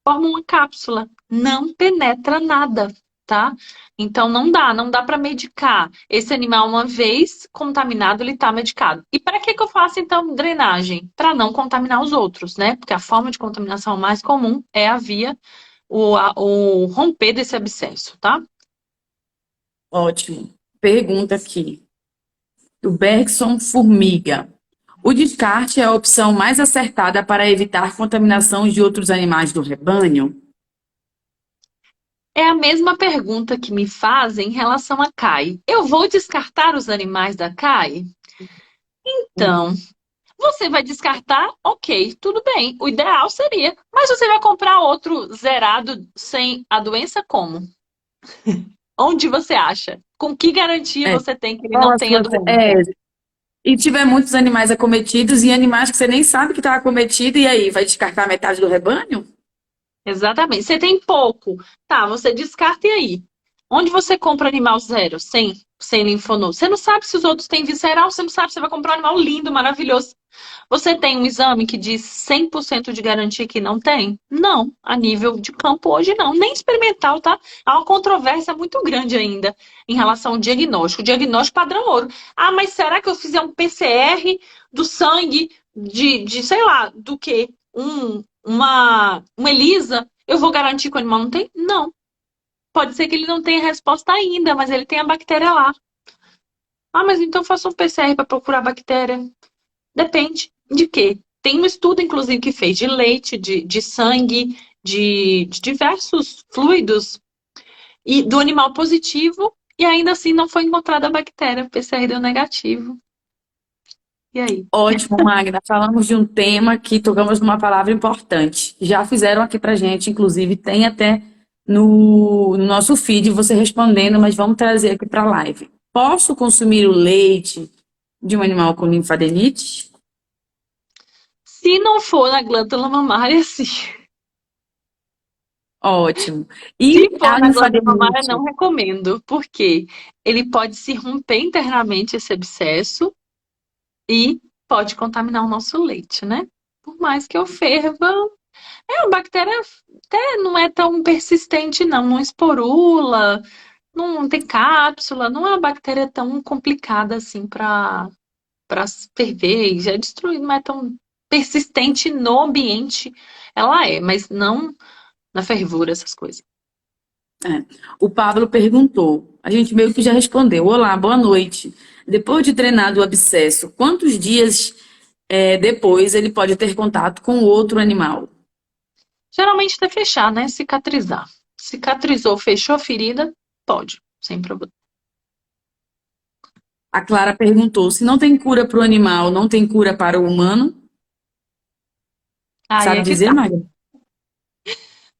uma cápsula, não penetra nada, tá? Então não dá para medicar. Esse animal, uma vez contaminado, ele está medicado. E para que eu faço então drenagem? Para não contaminar os outros, né? Porque a forma de contaminação mais comum é a via, o romper desse abscesso, tá? Ótimo. Pergunta aqui. Do Bergson Formiga. O descarte é a opção mais acertada para evitar contaminação de outros animais do rebanho? É a mesma pergunta que me fazem em relação à CAI. Eu vou descartar os animais da CAI? Então, você vai descartar, ok, tudo bem. O ideal seria. Mas você vai comprar outro zerado sem a doença como? Onde você acha? Com que garantia É. você tem que ele Qual não a tem a sua. doença? E tiver muitos animais acometidos e animais que você nem sabe que está acometido, e aí, vai descartar metade do rebanho? Exatamente. Você tem pouco. Tá, você descarta e aí? Onde você compra animal zero, sem linfonodo? Você não sabe se os outros têm visceral, você não sabe se você vai comprar um animal lindo, maravilhoso. Você tem um exame que diz 100% de garantia que não tem? Não, a nível de campo hoje não, nem experimental, tá? Há uma controvérsia muito grande ainda em relação ao diagnóstico. Diagnóstico padrão ouro. Ah, mas será que eu fizer um PCR do sangue de sei lá, do que? Uma ELISA, eu vou garantir que o animal não tem? Não. Pode ser que ele não tenha resposta ainda, mas ele tem a bactéria lá. Ah, mas então faça um PCR para procurar a bactéria. Depende de quê? Tem um estudo, inclusive, que fez de leite, de sangue, de diversos fluidos e do animal positivo, e ainda assim não foi encontrada a bactéria. O PCR deu negativo. E aí? Ótimo, Magna. Falamos de um tema que tocamos numa palavra importante. Já fizeram aqui pra gente, inclusive tem até no nosso feed você respondendo, mas vamos trazer aqui para a live. Posso consumir o leite de um animal com linfadenite? Se não for na glândula mamária, sim. Ótimo. Se E for a na glândula mamária, não linfadenite? recomendo, porque ele pode se romper internamente esse abscesso e pode contaminar o nosso leite, né? Por mais que eu ferva. A bactéria até não é tão persistente, não. Não esporula, não tem cápsula, não é uma bactéria tão complicada assim para ferver e já destruir, não é tão persistente no ambiente. Ela é, mas não na fervura, essas coisas. É. O Pablo perguntou, a gente meio que já respondeu. Olá, boa noite. Depois de drenado o abscesso, quantos dias depois ele pode ter contato com outro animal? Geralmente até fechar, né? Cicatrizar. Cicatrizou, fechou a ferida, pode, sem problema. A Clara perguntou, se não tem cura para o animal, não tem cura para o humano? Aí Sabe é que dizer, tá. Magda?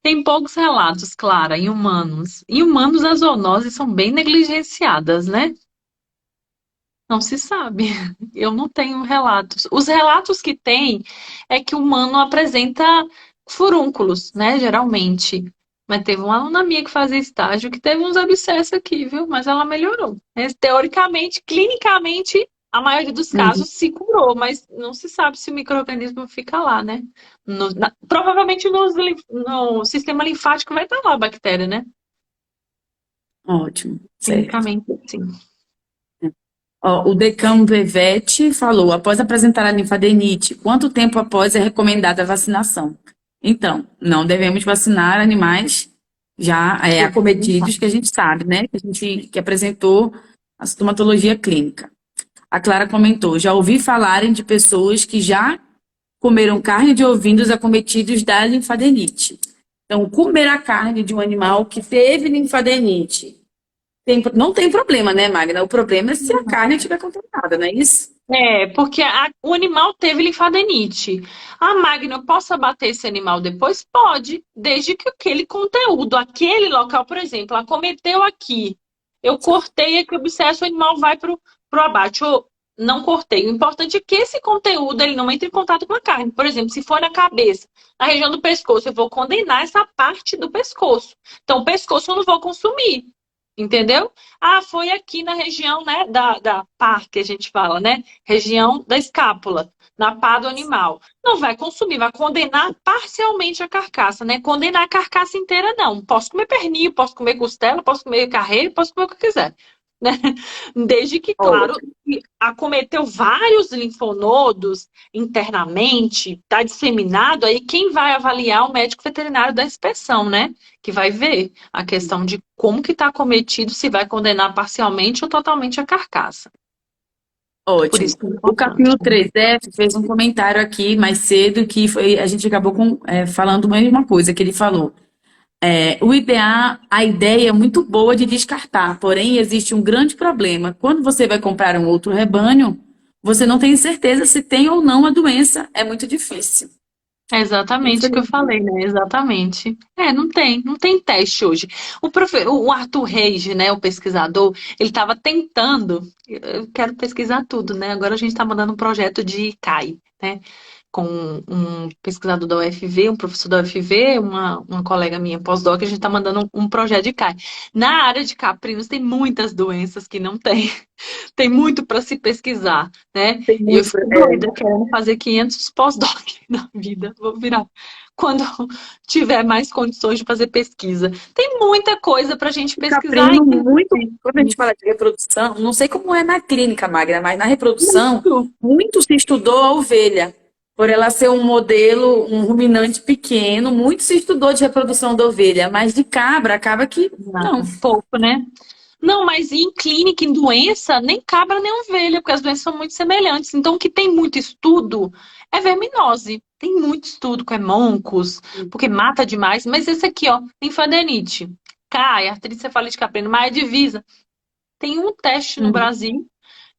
Tem poucos relatos, Clara, em humanos. Em humanos, as zoonoses são bem negligenciadas, né? Não se sabe. Eu não tenho relatos. Os relatos que tem é que o humano apresenta furúnculos, né? Geralmente. Mas teve uma aluna minha que fazia estágio que teve uns abscessos aqui, viu? Mas ela melhorou. Teoricamente, clinicamente, a maioria dos Uhum. casos se curou, mas não se sabe se o micro-organismo fica lá, né? Provavelmente no sistema linfático vai estar lá a bactéria, né? Ótimo, certo. Clinicamente, sim. Ó, o Decão Vevete falou, após apresentar a linfadenite, quanto tempo após é recomendada a vacinação? Então, não devemos vacinar animais já acometidos, que a gente sabe, né? Que apresentou a sintomatologia clínica. A Clara comentou, já ouvi falarem de pessoas que já comeram carne de ovinos acometidos da linfadenite. Então, comer a carne de um animal que teve linfadenite não tem problema, né, Magna? O problema é se a carne estiver contaminada, não é isso? Porque o animal teve linfadenite. A Magna, eu posso abater esse animal depois? Pode, desde que aquele conteúdo, aquele local, por exemplo, acometeu aqui, eu cortei aqui o abscesso, o animal vai pro abate. Ou não cortei. O importante é que esse conteúdo ele não entre em contato com a carne. Por exemplo, se for na cabeça, na região do pescoço, eu vou condenar essa parte do pescoço. Então, o pescoço eu não vou consumir. Entendeu? Ah, foi aqui na região, né, da pá, que a gente fala, né? Região da escápula, na pá do animal. Não vai consumir, vai condenar parcialmente a carcaça, né? Condenar a carcaça inteira, não. Posso comer pernil, posso comer costela, posso comer carreiro, posso comer o que eu quiser, né? Desde que, claro, Ótimo. acometeu vários linfonodos internamente, está disseminado, aí quem vai avaliar é o médico veterinário da inspeção, né? Que vai ver a questão de como que está acometido, se vai condenar parcialmente ou totalmente a carcaça. Por Ótimo. isso que é O importante. Capítulo 3F fez um comentário aqui mais cedo que foi, a gente acabou falando a mesma coisa que ele falou. O IPA, a ideia é muito boa de descartar, porém existe um grande problema. Quando você vai comprar um outro rebanho, você não tem certeza se tem ou não a doença. É muito difícil. É exatamente o que eu Infelizmente. falei, né? Exatamente. Não tem teste hoje. O Arthur Reis, né, o pesquisador, ele estava tentando, eu quero pesquisar tudo, né? Agora a gente está mandando um projeto de CAI, né? Com um pesquisador da UFV, um professor da UFV, uma colega minha pós-doc, a gente está mandando um projeto de CAI. Na área de caprinos tem muitas doenças que não tem. Tem muito para se pesquisar, né? Tem E eu muito. fico doida querendo fazer 500 pós-doc na vida. Vou virar quando tiver mais condições de fazer pesquisa. Tem muita coisa para a gente O pesquisar caprino, ainda. muito, quando a gente fala de reprodução, não sei como é na clínica, Magna, mas na reprodução, Muito. muito se estudou a ovelha. Por ela ser um modelo, um ruminante pequeno, muito se estudou de reprodução da ovelha, mas de cabra acaba que não. Nada, pouco, né? Não, mas em clínica, em doença, nem cabra nem ovelha, porque as doenças são muito semelhantes. Então, o que tem muito estudo é verminose. Tem muito estudo com hemoncos, porque mata demais. Mas esse aqui, ó, linfadenite, CAI, artrite cefalite caprino, Maia divisa. Tem um teste no Uhum. Brasil.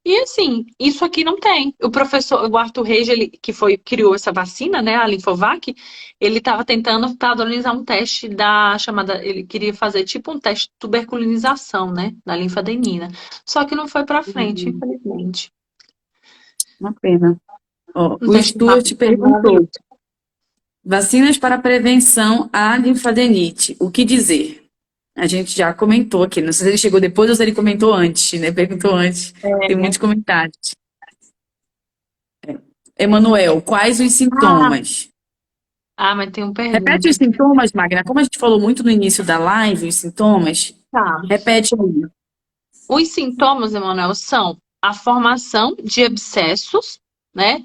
E assim, isso aqui não tem. O professor, o Arthur Reis, ele que criou essa vacina, né, a Linfovac, ele estava tentando padronizar um teste ele queria fazer tipo um teste de tuberculinização, né, da linfadenina. Só que não foi para frente, Uhum. infelizmente. Uma pena. Ó, Um o teste Stuart rápido é maravilhoso. perguntou: vacinas para prevenção à linfadenite, o que dizer? A gente já comentou aqui, não sei se ele chegou depois ou se ele comentou antes, né? Perguntou antes. Tem muitos comentários. Emanuel, quais os Ah, sintomas? Ah, mas tem uma Repete os pergunta. sintomas, Magna. Como a gente falou muito no início da live, os sintomas, Tá. repete aí. Os sintomas, Emanuel, são a formação de abscessos, né?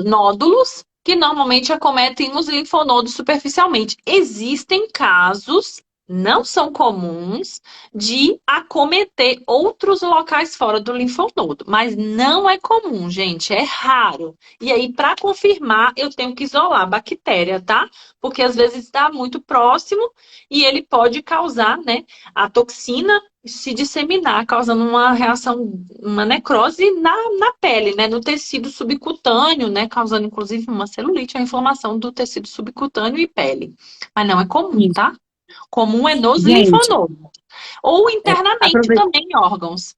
Nódulos, que normalmente acometem os linfonodos superficialmente. Existem casos, não são comuns, de acometer outros locais fora do linfonodo, mas não é comum, gente, é raro. E aí, para confirmar, eu tenho que isolar a bactéria, tá? Porque às vezes está muito próximo e ele pode causar, né, a toxina se disseminar, causando uma reação, uma necrose na pele, né, no tecido subcutâneo, né, causando inclusive uma celulite, a inflamação do tecido subcutâneo e pele. Mas não é comum, Isso. tá? Comum é nos Gente, linfonodos. Ou é, internamente também em órgãos.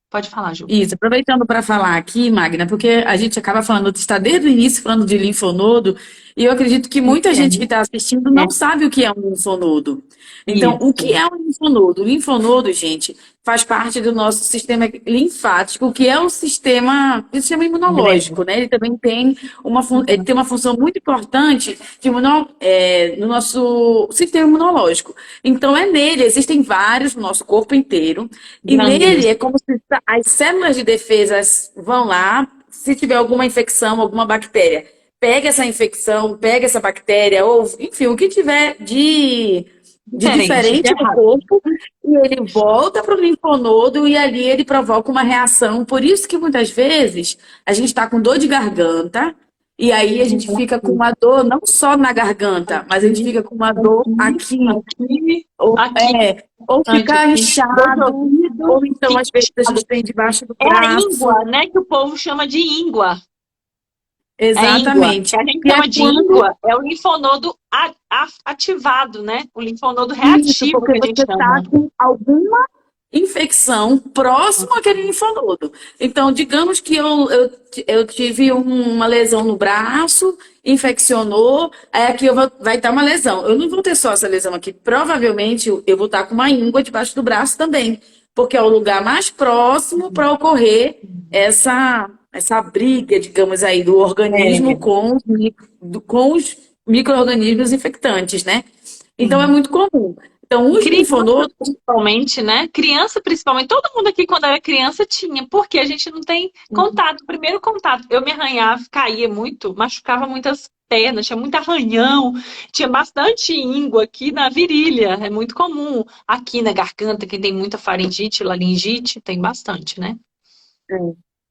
Pode falar, Ju. isso, aproveitando para falar aqui, Magna, porque a gente acaba falando, está desde o início falando de linfonodo, e eu acredito que muita gente que está assistindo É, não sabe o que é um linfonodo. Então, o que isso. é um linfonodo? O linfonodo, gente, faz parte do nosso sistema linfático, que é o sistema Mesmo. imunológico, né? Ele também tem ele tem uma função muito importante no nosso sistema imunológico. Então, é nele, existem vários no nosso corpo inteiro, e nele Grânulos. é como se as células de defesa vão lá, se tiver alguma infecção, alguma bactéria, pega essa infecção, pega essa bactéria, ou enfim, o que tiver de Diferente, de diferente no errado. corpo, e ele volta para o linfonodo e ali ele provoca uma reação. Por isso que muitas vezes a gente está com dor de garganta, e aí a gente fica com uma dor não só na garganta, mas a gente Aqui, fica com uma dor aqui, aqui, aqui, ou, aqui, ou ficar aqui. Dor de inchado, ouvido, ou então fica às vezes a inchado. gente tem debaixo do É a íngua, braço. né? Que o povo chama de íngua. É íngua. Que Exatamente. a gente E é chama de quando íngua, é o linfonodo ativado, né? O linfonodo isso, reativo porque que a gente você está chama. com alguma infecção próximo àquele linfonodo. Então, digamos que eu tive uma lesão no braço, infeccionou, aí aqui vai estar uma lesão. Eu não vou ter só essa lesão aqui. Provavelmente eu vou estar com uma íngua debaixo do braço também, porque é o lugar mais próximo para ocorrer essa briga, digamos aí, do organismo É, com os micro-organismos infectantes, né? Então é sim. muito comum. Então, os Criança, linfonodos. principalmente, né? Criança, principalmente. Todo mundo aqui, quando era criança, tinha. Porque a gente não tem contato. Primeiro contato. Eu me arranhava, caía muito, machucava muitas pernas, tinha muito arranhão, tinha bastante íngua aqui na virilha. É muito comum. Aqui na garganta, quem tem muita faringite, laringite, tem bastante, né?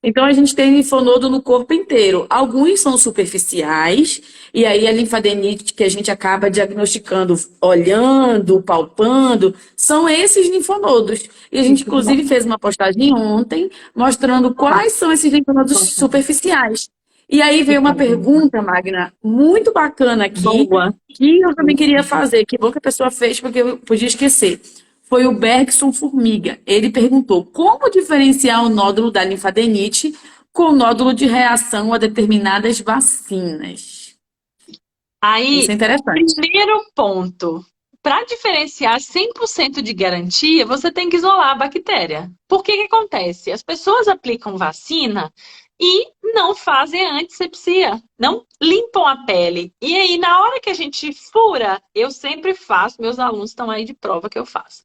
Então, a gente tem linfonodo no corpo inteiro. Alguns são superficiais, e aí a linfadenite que a gente acaba diagnosticando, olhando, palpando, são esses linfonodos. E a gente, inclusive, fez uma postagem ontem mostrando quais são esses linfonodos superficiais. E aí veio uma pergunta, Magna, muito bacana aqui, Boa. que eu também queria fazer. Que bom que a pessoa fez, porque eu podia esquecer. Foi o Bergson Formiga. Ele perguntou como diferenciar o nódulo da linfadenite com o nódulo de reação a determinadas vacinas. Isso Aí, é interessante. primeiro ponto. Para diferenciar 100% de garantia, você tem que isolar a bactéria. Por que que acontece? As pessoas aplicam vacina e não fazem a antisepsia, não limpam a pele. E aí, na hora que a gente fura, eu sempre faço, meus alunos estão aí de prova que eu faço.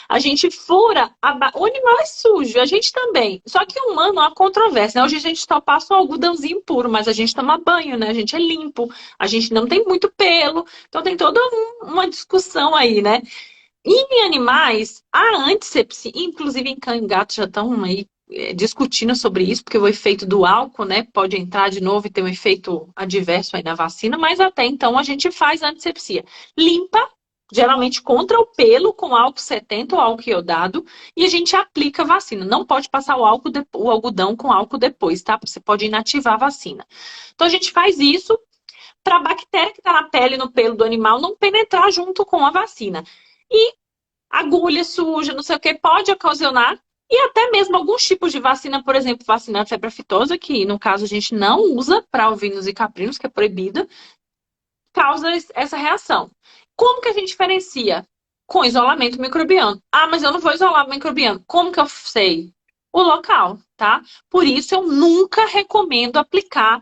A gente fura, o animal é sujo, a gente também. Só que o humano há controvérsia, né? Hoje a gente só passa um algodãozinho puro, mas a gente toma banho, né? A gente é limpo, a gente não tem muito pelo, então tem toda uma discussão aí, né? E em animais, a antissepsia, inclusive em cão e gato já estão aí discutindo sobre isso, porque o efeito do álcool, né, pode entrar de novo e ter um efeito adverso aí na vacina, mas até então a gente faz antissepsia. Limpa, geralmente contra o pelo, com álcool 70 ou álcool iodado, e a gente aplica a vacina. Não pode passar o algodão com álcool depois, tá? Você pode inativar a vacina. Então a gente faz isso para a bactéria que está na pele e no pelo do animal não penetrar junto com a vacina. E agulha suja, não sei o que, pode ocasionar, e até mesmo alguns tipos de vacina, por exemplo, vacina de febre aftosa, que no caso a gente não usa para ovinos e caprinos, que é proibida, causa essa reação. Como que a gente diferencia? Com isolamento microbiano. Ah, mas eu não vou isolar o microbiano. Como que eu sei? O local, tá? Por isso eu nunca recomendo aplicar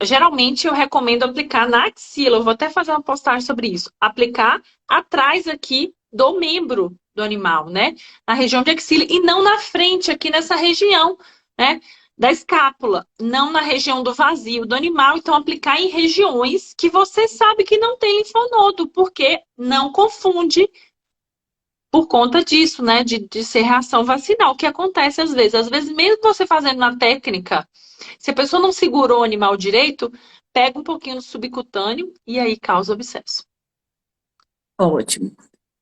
geralmente eu recomendo aplicar na axila. Eu vou até fazer uma postagem sobre isso. Aplicar atrás aqui do membro do animal, né? Na região de axila e não na frente, aqui nessa região, né? Da escápula, não na região do vazio do animal. Então, aplicar em regiões que você sabe que não tem linfonodo, porque não confunde por conta disso, né? De ser reação vacinal, que acontece às vezes. Às vezes, mesmo você fazendo na técnica, se a pessoa não segurou o animal direito, pega um pouquinho do subcutâneo e aí causa abscesso. Ótimo.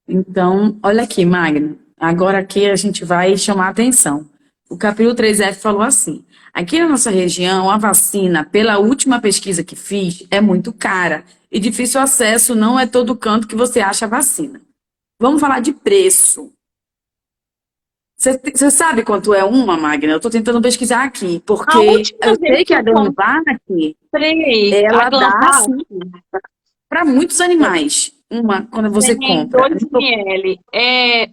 Então, olha aqui, Magna. Agora aqui a gente vai chamar a atenção. O Capítulo 3F falou assim: aqui na nossa região, a vacina, pela última pesquisa que fiz, é muito cara e difícil acesso, não é todo canto que você acha a vacina. Vamos falar de preço. Você sabe quanto é uma, Magna? Eu estou tentando pesquisar aqui, A porque última eu vez sei que que a eu Glenvac, comprei a ela dá, Glanvac, assim, para muitos animais, uma, quando você tem compra. 2 ml.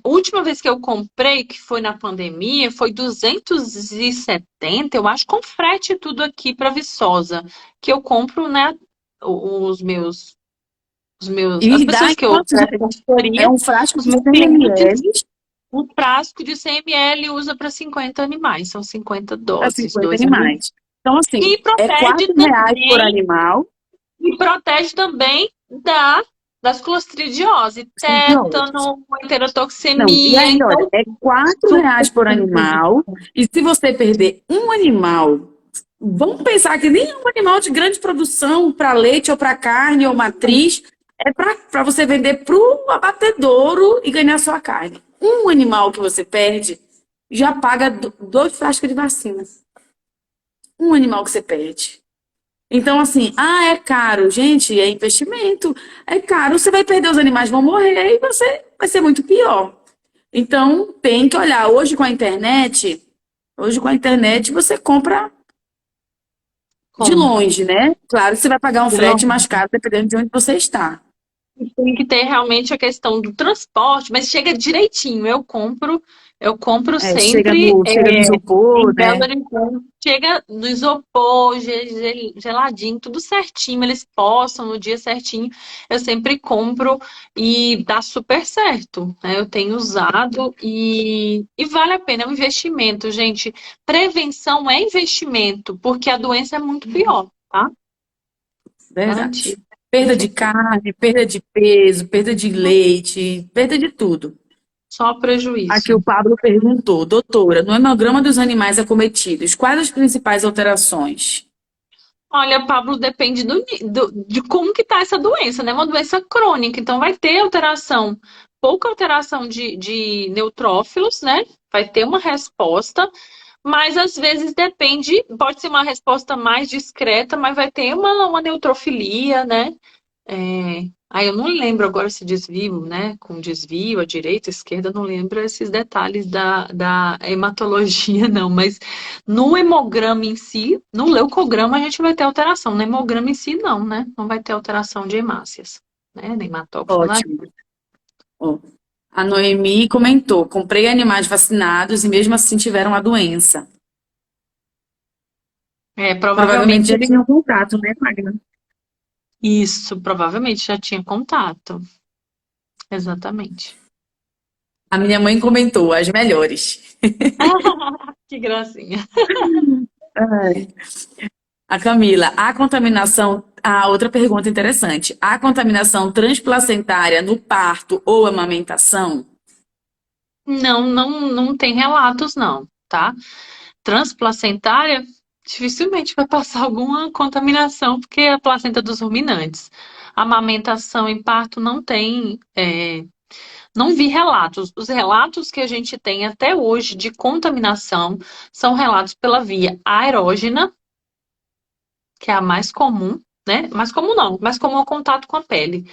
A última vez que eu comprei, que foi na pandemia, foi 270, eu acho, com frete e tudo aqui para Viçosa. Que eu compro, né? Os meus, as E dá pessoas em que eu quantos? presto É consultoria, um frasco os de meus 100 clientes, ml um frasco de 100 ml usa para 50 animais, são 50 para doses, 50 2 ml. animais. Então, assim, E é protege R$ 4 por também animal, E protege também das clostridiose, simbiose. tétano, Não, e enterotoxemia. ainda, olha, Então, é R$ 4 por animal, e se você perder um animal, vamos pensar que nem é um animal de grande produção para leite ou para carne ou matriz, é para você vender para o abatedouro e ganhar sua carne. Um animal que você perde já paga 2 frascos de vacina. Um animal que você perde. Então, assim, é caro. Gente, é investimento. É caro, você vai perder, os animais vão morrer e você vai ser muito pior. Então, tem que olhar. Hoje com a internet você compra de compra. longe, né? Claro que você vai pagar um frete mais caro dependendo de onde você está. Tem que ter realmente a questão do transporte, mas chega direitinho. Eu compro É, chega sempre no em isopor, Belo né? Horizonte. Chega no isopor, geladinho, tudo certinho. Eles postam no dia certinho. Eu sempre compro e dá super certo, né? Eu tenho usado e vale a pena. É um investimento, gente. Prevenção é investimento, porque a doença é muito pior, tá? Verdade. Garantido, com Perda de certeza. carne, perda de peso, perda de leite, perda de tudo. Só Aqui o prejuízo. Pablo perguntou, doutora, no hemograma dos animais acometidos, quais as principais alterações? Olha, Pablo, depende de como que tá essa doença, né? Uma doença crônica, então vai ter alteração, pouca alteração de neutrófilos, né? Vai ter uma resposta, mas às vezes depende, pode ser uma resposta mais discreta, mas vai ter uma neutrofilia, né? Aí eu não lembro agora se desvio, né? Com desvio, a direita, a esquerda, eu não lembro esses detalhes da hematologia, não. Mas no hemograma em si, no leucograma, a gente vai ter alteração. No hemograma em si, não, né? Não vai ter alteração de hemácias, né? Nem hematócrito, nada. Ótimo. Ó, a Noemi comentou, comprei animais vacinados e mesmo assim tiveram a doença. Provavelmente já Provavelmente tinham contato, né, Magna? isso, provavelmente já tinha contato. Exatamente. A minha mãe comentou, as melhores. Que gracinha. Ai. A Camila, a contaminação. Outra pergunta interessante. A contaminação transplacentária no parto ou amamentação? Não, não, não tem relatos, não, tá? Transplacentária, dificilmente vai passar alguma contaminação, porque é a placenta dos ruminantes. Amamentação em parto não tem, não vi relatos. Os relatos que a gente tem até hoje de contaminação são relatos pela via aerógena, que é a mais comum, né? Mais comum não, mais comum é o contato com a pele.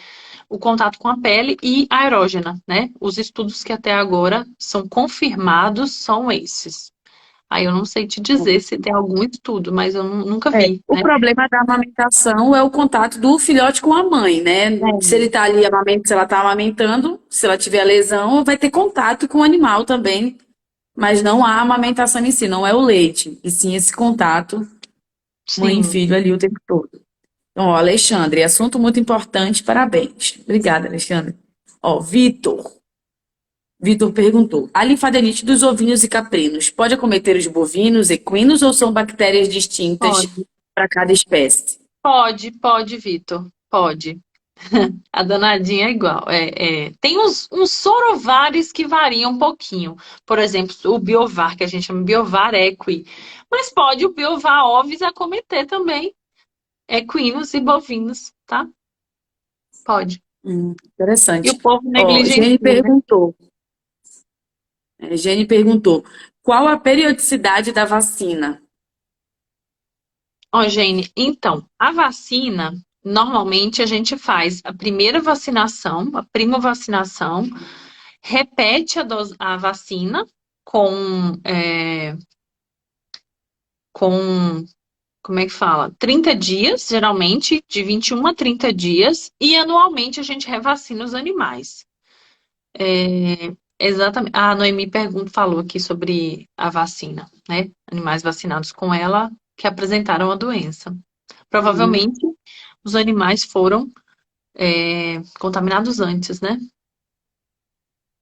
O contato com a pele e aerógena, né? Os estudos que até agora são confirmados são esses. Aí eu não sei te dizer se tem algum estudo, mas eu nunca vi, O né? problema da amamentação é o contato do filhote com a mãe, né? Se ele está ali se ela está amamentando, se ela tiver lesão, vai ter contato com o animal também, mas não há amamentação em si, não é o leite, e sim esse contato. mãe e Sim, filho ali o tempo todo. Então, ó, Alexandre, assunto muito importante, parabéns. Obrigada, Alexandre. Ó, Vitor perguntou: a linfadenite dos ovinos e caprinos pode acometer os bovinos, equinos ou são bactérias distintas pode. para cada espécie? Pode, Vitor. Pode. A danadinha é igual. Tem uns sorovares que variam um pouquinho. Por exemplo, o biovar, que a gente chama biovar equi. Mas pode o biovar ovis acometer também equinos e bovinos, tá? Pode. E o Interessante. povo Ó, negligencia, né? Jenny perguntou, qual a periodicidade da vacina? Ó, Jane, então, a vacina, normalmente a gente faz a primeira vacinação, a primovacinação, repete a vacina com, é, com, como é que fala? 30 dias, geralmente, de 21 a 30 dias, e anualmente a gente revacina os animais. Exatamente. A Noemi falou aqui sobre a vacina, né? Animais vacinados com ela que apresentaram a doença. Uhum. Provavelmente os animais foram contaminados antes, né?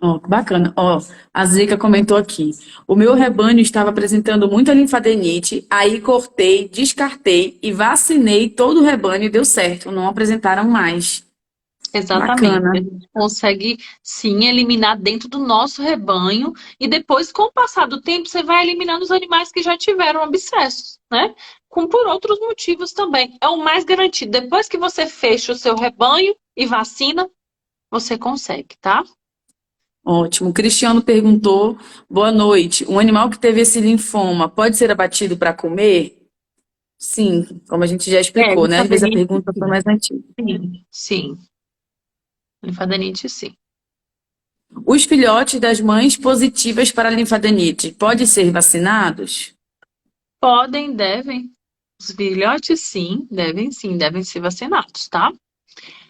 Ó, que bacana. Ó, a Zica comentou aqui. O meu rebanho estava apresentando muita linfadenite, aí cortei, descartei e vacinei todo o rebanho e deu certo. Não apresentaram mais. Exatamente. A Bacana. gente consegue sim eliminar dentro do nosso rebanho e depois, com o passar do tempo, você vai eliminando os animais que já tiveram abscessos, né? Com por outros motivos também. É o mais garantido. Depois que você fecha o seu rebanho e vacina, você consegue, tá? Ótimo. Cristiano perguntou: boa noite. Um animal que teve esse linfoma pode ser abatido para comer? Sim, como a gente já explicou, né? Às vezes a Linfadenite, pergunta foi sim. mais antiga. Sim. Linfadenite, sim. Os filhotes das mães positivas para a linfadenite podem ser vacinados? Podem, devem. Os filhotes, sim, devem ser vacinados, tá?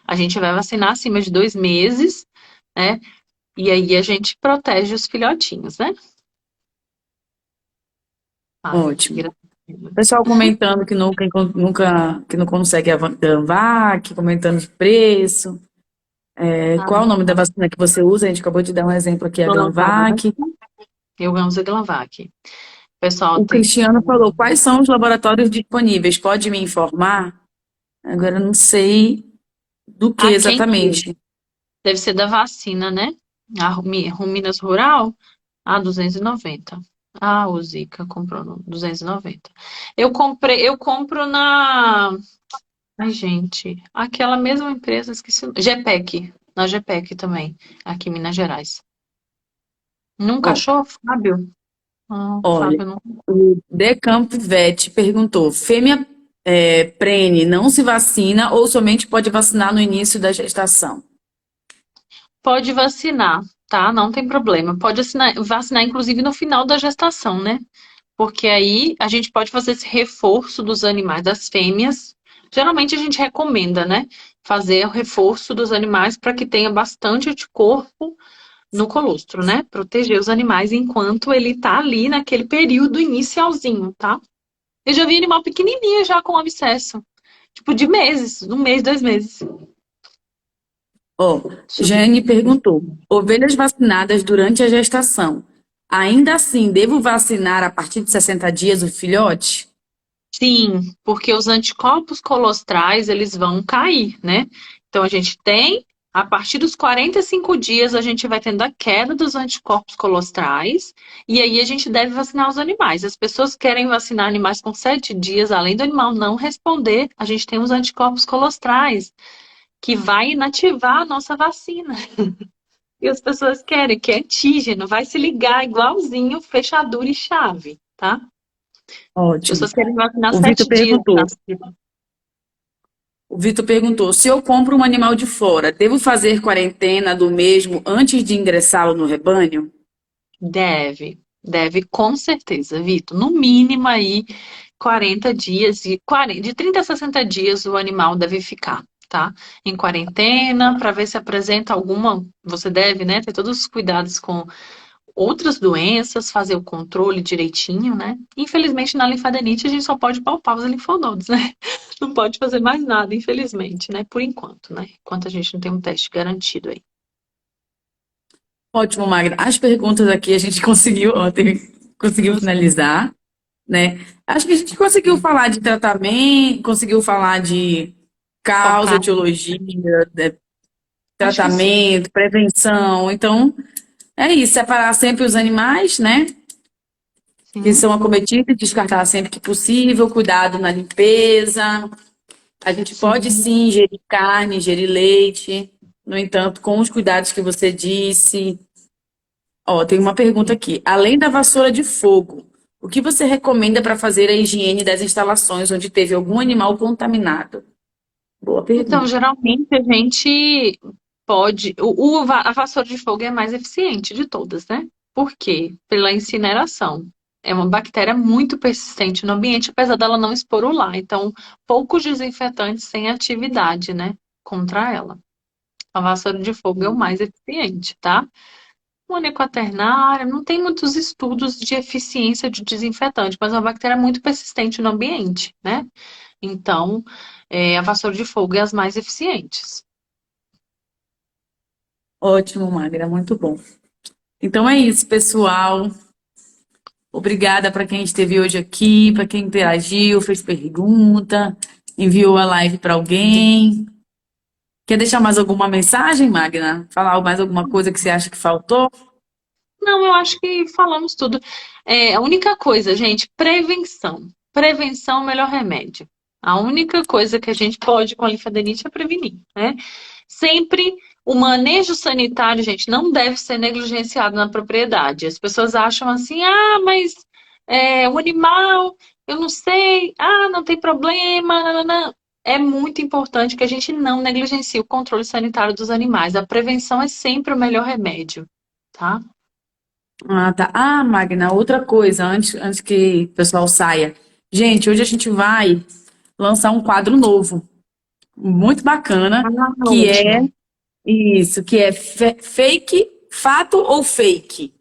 A gente vai vacinar acima de 2 meses, né? E aí a gente protege os filhotinhos, né? Ah, Ótimo. graças a O Deus. pessoal comentando que que não consegue Avanvac, comentando de preço. Qual é o nome da vacina que você usa? A gente acabou de dar um exemplo aqui, a Coronavac, Ganvac. eu amo a Glavac. O pessoal O tem. Cristiano falou, quais são os laboratórios disponíveis? Pode me informar? Agora eu não sei do que A quem que? exatamente. Deve ser da vacina, né? A Minas Rural, a 290. Ah, o Zika comprou no 290. Eu compro na. Ai, gente, aquela mesma empresa, esqueci. GPEC, na GPEC também, aqui em Minas Gerais. Nunca Ó, achou, Fábio? Ah, olha, Fábio não. o Decamp Vet perguntou, fêmea prene não se vacina ou somente pode vacinar no início da gestação? Pode vacinar, tá? Não tem problema. Pode vacinar, inclusive, no final da gestação, né? Porque aí a gente pode fazer esse reforço dos animais, das fêmeas. Geralmente a gente recomenda, né? Fazer o reforço dos animais para que tenha bastante anticorpo no colostro, né? Proteger os animais enquanto ele tá ali naquele período inicialzinho, tá? Eu já vi animal pequenininho já com abscesso. Tipo, de meses, 1 mês, 2 meses. Ó, Super. Jane perguntou: ovelhas vacinadas durante a gestação, ainda assim devo vacinar a partir de 60 dias o filhote? Sim, porque os anticorpos colostrais, eles vão cair, né? Então, a gente tem, a partir dos 45 dias, a gente vai tendo a queda dos anticorpos colostrais, e aí a gente deve vacinar os animais. As pessoas que querem vacinar animais com 7 dias, além do animal não responder, a gente tem os anticorpos colostrais, que vai inativar a nossa vacina. E as pessoas querem, que é antígeno, vai se ligar igualzinho fechadura e chave, tá? As Ótimo. pessoas querem vacinar O Vitor 7 dias, tá? perguntou: o Vitor perguntou: se eu compro um animal de fora, devo fazer quarentena do mesmo antes de ingressá-lo no rebanho? Deve com certeza, Vitor. No mínimo aí 40 dias, de 30 a 60 dias o animal deve ficar, tá? Em quarentena, para ver se apresenta alguma. Você deve, né, ter todos os cuidados com outras doenças, fazer o controle direitinho, né? Infelizmente, na linfadenite, a gente só pode palpar os linfonodos, né? Não pode fazer mais nada, infelizmente, né? Por enquanto, né? Enquanto a gente não tem um teste garantido aí. Ótimo, Magda. As perguntas aqui a gente conseguiu ontem, conseguiu finalizar, né? Acho que a gente conseguiu falar de tratamento, conseguiu falar de causa, Focar. etiologia, né, Acho que sim. tratamento, prevenção. Então, é isso, separar sempre os animais, né? Que Sim. são acometidos, descartar sempre que possível, cuidado na limpeza. A gente pode Sim. sim ingerir carne, ingerir leite, no entanto, com os cuidados que você disse. Ó, tem uma pergunta aqui. Além da vassoura de fogo, o que você recomenda para fazer a higiene das instalações onde teve algum animal contaminado? Boa Então, pergunta. geralmente a gente pode. A vassoura de fogo é a mais eficiente de todas, né? Por quê? Pela incineração. É uma bactéria muito persistente no ambiente, apesar dela não esporular. Então, poucos desinfetantes têm atividade, né? Contra ela. A vassoura de fogo é o mais eficiente, tá? O quaternária, não tem muitos estudos de eficiência de desinfetante, mas é uma bactéria muito persistente no ambiente, né? Então, a vassoura de fogo é as mais eficientes. Ótimo, Magra, muito bom. Então é isso, pessoal. Obrigada para quem esteve hoje aqui, para quem interagiu, fez pergunta, enviou a live para alguém. Quer deixar mais alguma mensagem, Magna? Falar mais alguma coisa que você acha que faltou? Não, eu acho que falamos tudo. A única coisa, gente, prevenção. Prevenção é o melhor remédio. A única coisa que a gente pode com a linfadenite é prevenir, né? Sempre o manejo sanitário, gente, não deve ser negligenciado na propriedade. As pessoas acham assim, mas o animal, eu não sei, não tem problema, nananã. É muito importante que a gente não negligencie o controle sanitário dos animais. A prevenção é sempre o melhor remédio, tá? Ah, tá. Ah, Magna, outra coisa, antes que o pessoal saia. Gente, hoje a gente vai lançar um quadro novo, muito bacana, que é Ótimo. isso, que é fake, fato ou fake.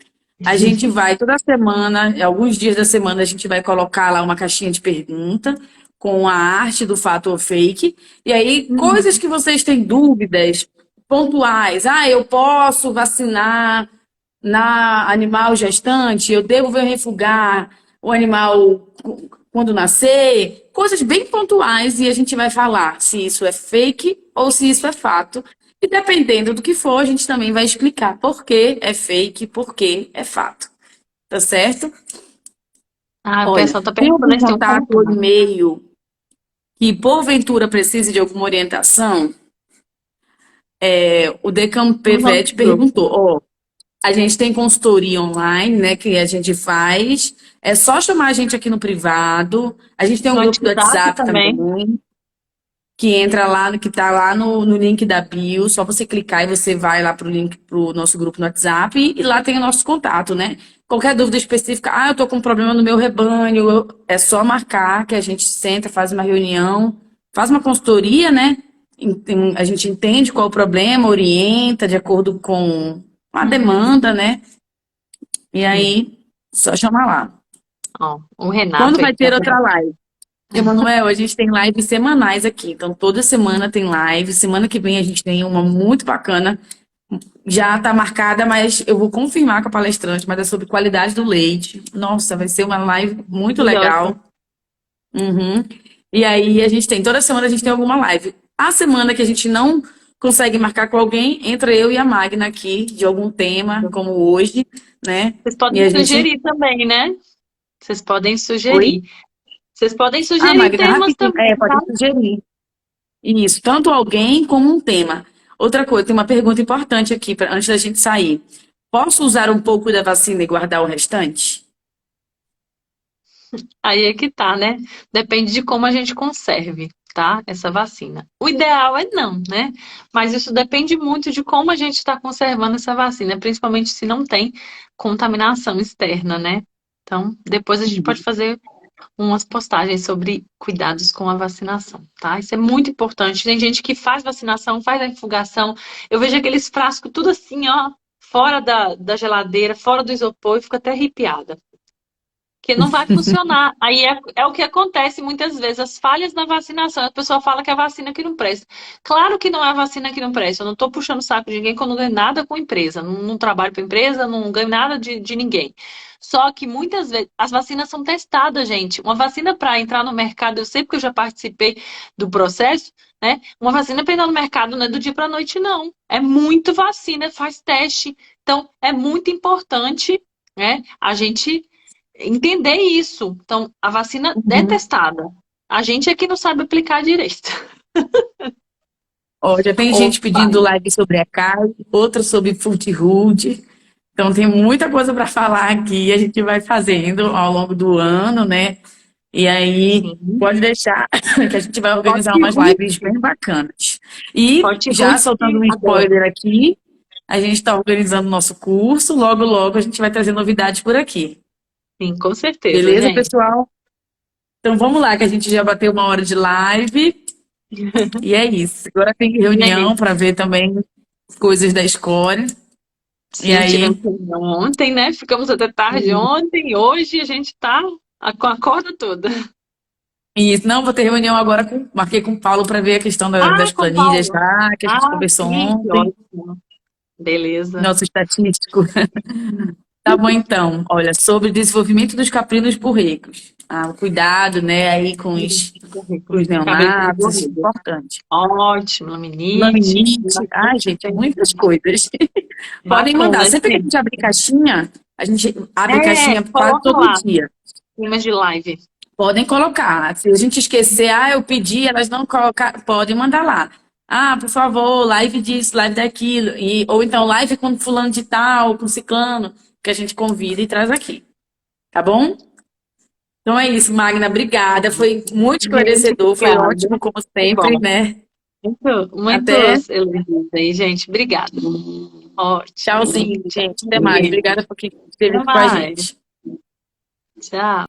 A gente vai toda semana, alguns dias da semana, a gente vai colocar lá uma caixinha de pergunta com a arte do fato ou fake. E aí, coisas Uhum. que vocês têm dúvidas pontuais. Ah, eu posso vacinar na animal gestante? Eu devo refugar o animal quando nascer? Coisas bem pontuais e a gente vai falar se isso é fake ou se isso é fato. E dependendo do que for, a gente também vai explicar por que é fake, por que é fato. Tá certo? O Olha, pessoal tá tem perguntando algum se tem um contato ou contato. e-mail que porventura precise de alguma orientação? O No nosso Decampevete grupo. perguntou, ó, a gente tem consultoria online, né, que a gente faz. É só chamar a gente aqui no privado. A gente tem um No grupo do WhatsApp WhatsApp também. também, que entra lá, que tá lá no link da bio. Só você clicar e você vai lá pro link pro nosso grupo no WhatsApp e lá tem o nosso contato, né? Qualquer dúvida específica, eu tô com um problema no meu rebanho, é só marcar que a gente senta, faz uma reunião, faz uma consultoria, né? A gente entende qual é o problema, orienta de acordo com a demanda, Uhum. né? E Sim. aí, só chamar lá. Ó, o Renato Quando aí vai que tá ter outra perguntando. live? Emanuel, a gente tem lives semanais aqui. Então, toda semana tem live. Semana que vem a gente tem uma muito bacana. Já está marcada, mas eu vou confirmar com a palestrante, mas é sobre qualidade do leite. Nossa, vai ser uma live muito Maravilhosa. legal. Uhum. E aí, toda semana a gente tem alguma live. A semana que a gente não consegue marcar com alguém, entra eu e a Magna aqui de algum tema, como hoje, né? Vocês E podem a gente. sugerir também, né? Vocês podem Oi? sugerir. Vocês podem Ah, sugerir Magna, temas rapidinho. também, tá? Pode sugerir. Isso, tanto alguém como um tema. Outra coisa, tem uma pergunta importante aqui, antes da gente sair. Posso usar um pouco da vacina e guardar o restante? Aí é que tá, né? Depende de como a gente conserve, tá? Essa vacina. O ideal é não, né? Mas isso depende muito de como a gente está conservando essa vacina, principalmente se não tem contaminação externa, né? Então, depois a gente pode fazer umas postagens sobre cuidados com a vacinação, tá? Isso é muito importante. Tem gente que faz vacinação, faz a infugação. Eu vejo aqueles frascos tudo assim, ó, fora da geladeira, fora do isopor, e fico até arrepiada. Que não vai funcionar. Aí é o que acontece muitas vezes, as falhas na vacinação. A pessoa fala que é a vacina que não presta. Claro que não é a vacina que não presta. Eu não estou puxando o saco de ninguém, que eu não ganho nada com empresa. Não trabalho para empresa, não ganho nada de ninguém. Só que muitas vezes as vacinas são testadas, gente. Uma vacina para entrar no mercado, eu sei porque eu já participei do processo, né? Uma vacina para entrar no mercado não é do dia para a noite, não. É muito vacina, faz teste. Então, é muito importante, né, a gente entender isso. Então, a vacina é Uhum. testada. A gente é que não sabe aplicar direito. Ó, já tem gente Opa! pedindo live sobre a carne, outra sobre food food. Então tem muita coisa para falar aqui, a gente vai fazendo ao longo do ano, né? E aí Sim. pode deixar que a gente vai organizar umas lives Hortifruti. bem bacanas. E já soltando Hortifruti, um adoro. spoiler aqui, a gente está organizando nosso curso, logo logo a gente vai trazer novidades por aqui. Sim, com certeza, Beleza, gente. pessoal? Então vamos lá, que a gente já bateu uma hora de live e é isso. Agora tem reunião Gente, para ver também coisas da escola. E sim, tivemos aí, reunião ontem, né? Ficamos até tarde ontem. Hoje a gente tá com a corda toda. isso, não, vou ter reunião agora marquei com o Paulo para ver a questão Ah, das com planilhas Paulo. lá, que a gente Ah, conversou sim, que ontem, ótimo. Beleza. nosso estatístico. Tá bom, então. Olha, sobre o desenvolvimento dos caprinos borregos. Ah, o cuidado, né, aí com os Cabelo neonatos, isso é desenvolvido. importante. Ótimo, laminite. Laminite, ai, gente, muitas coisas. Podem mandar. Bacana, Sempre que a gente. gente abrir caixinha, a gente abre É, caixinha quase coloca todo lá, dia. temas de live. Podem colocar. Se a gente esquecer, eu pedi, elas não colocar, podem mandar lá. Ah, por favor, live disso, live daquilo. Ou então live com fulano de tal, com ciclano, que a gente convida e traz aqui. Tá bom? Então é isso, Magna, obrigada. Foi muito Gente, esclarecedor, foi obrigada. ótimo, como Que sempre, bom. né? Até Muitos elogios aí, gente. Obrigada. Ótimo. tchauzinho, gente. Até mais. Beijo. Obrigada por quem esteve Até aqui com a mais. gente. Tchau.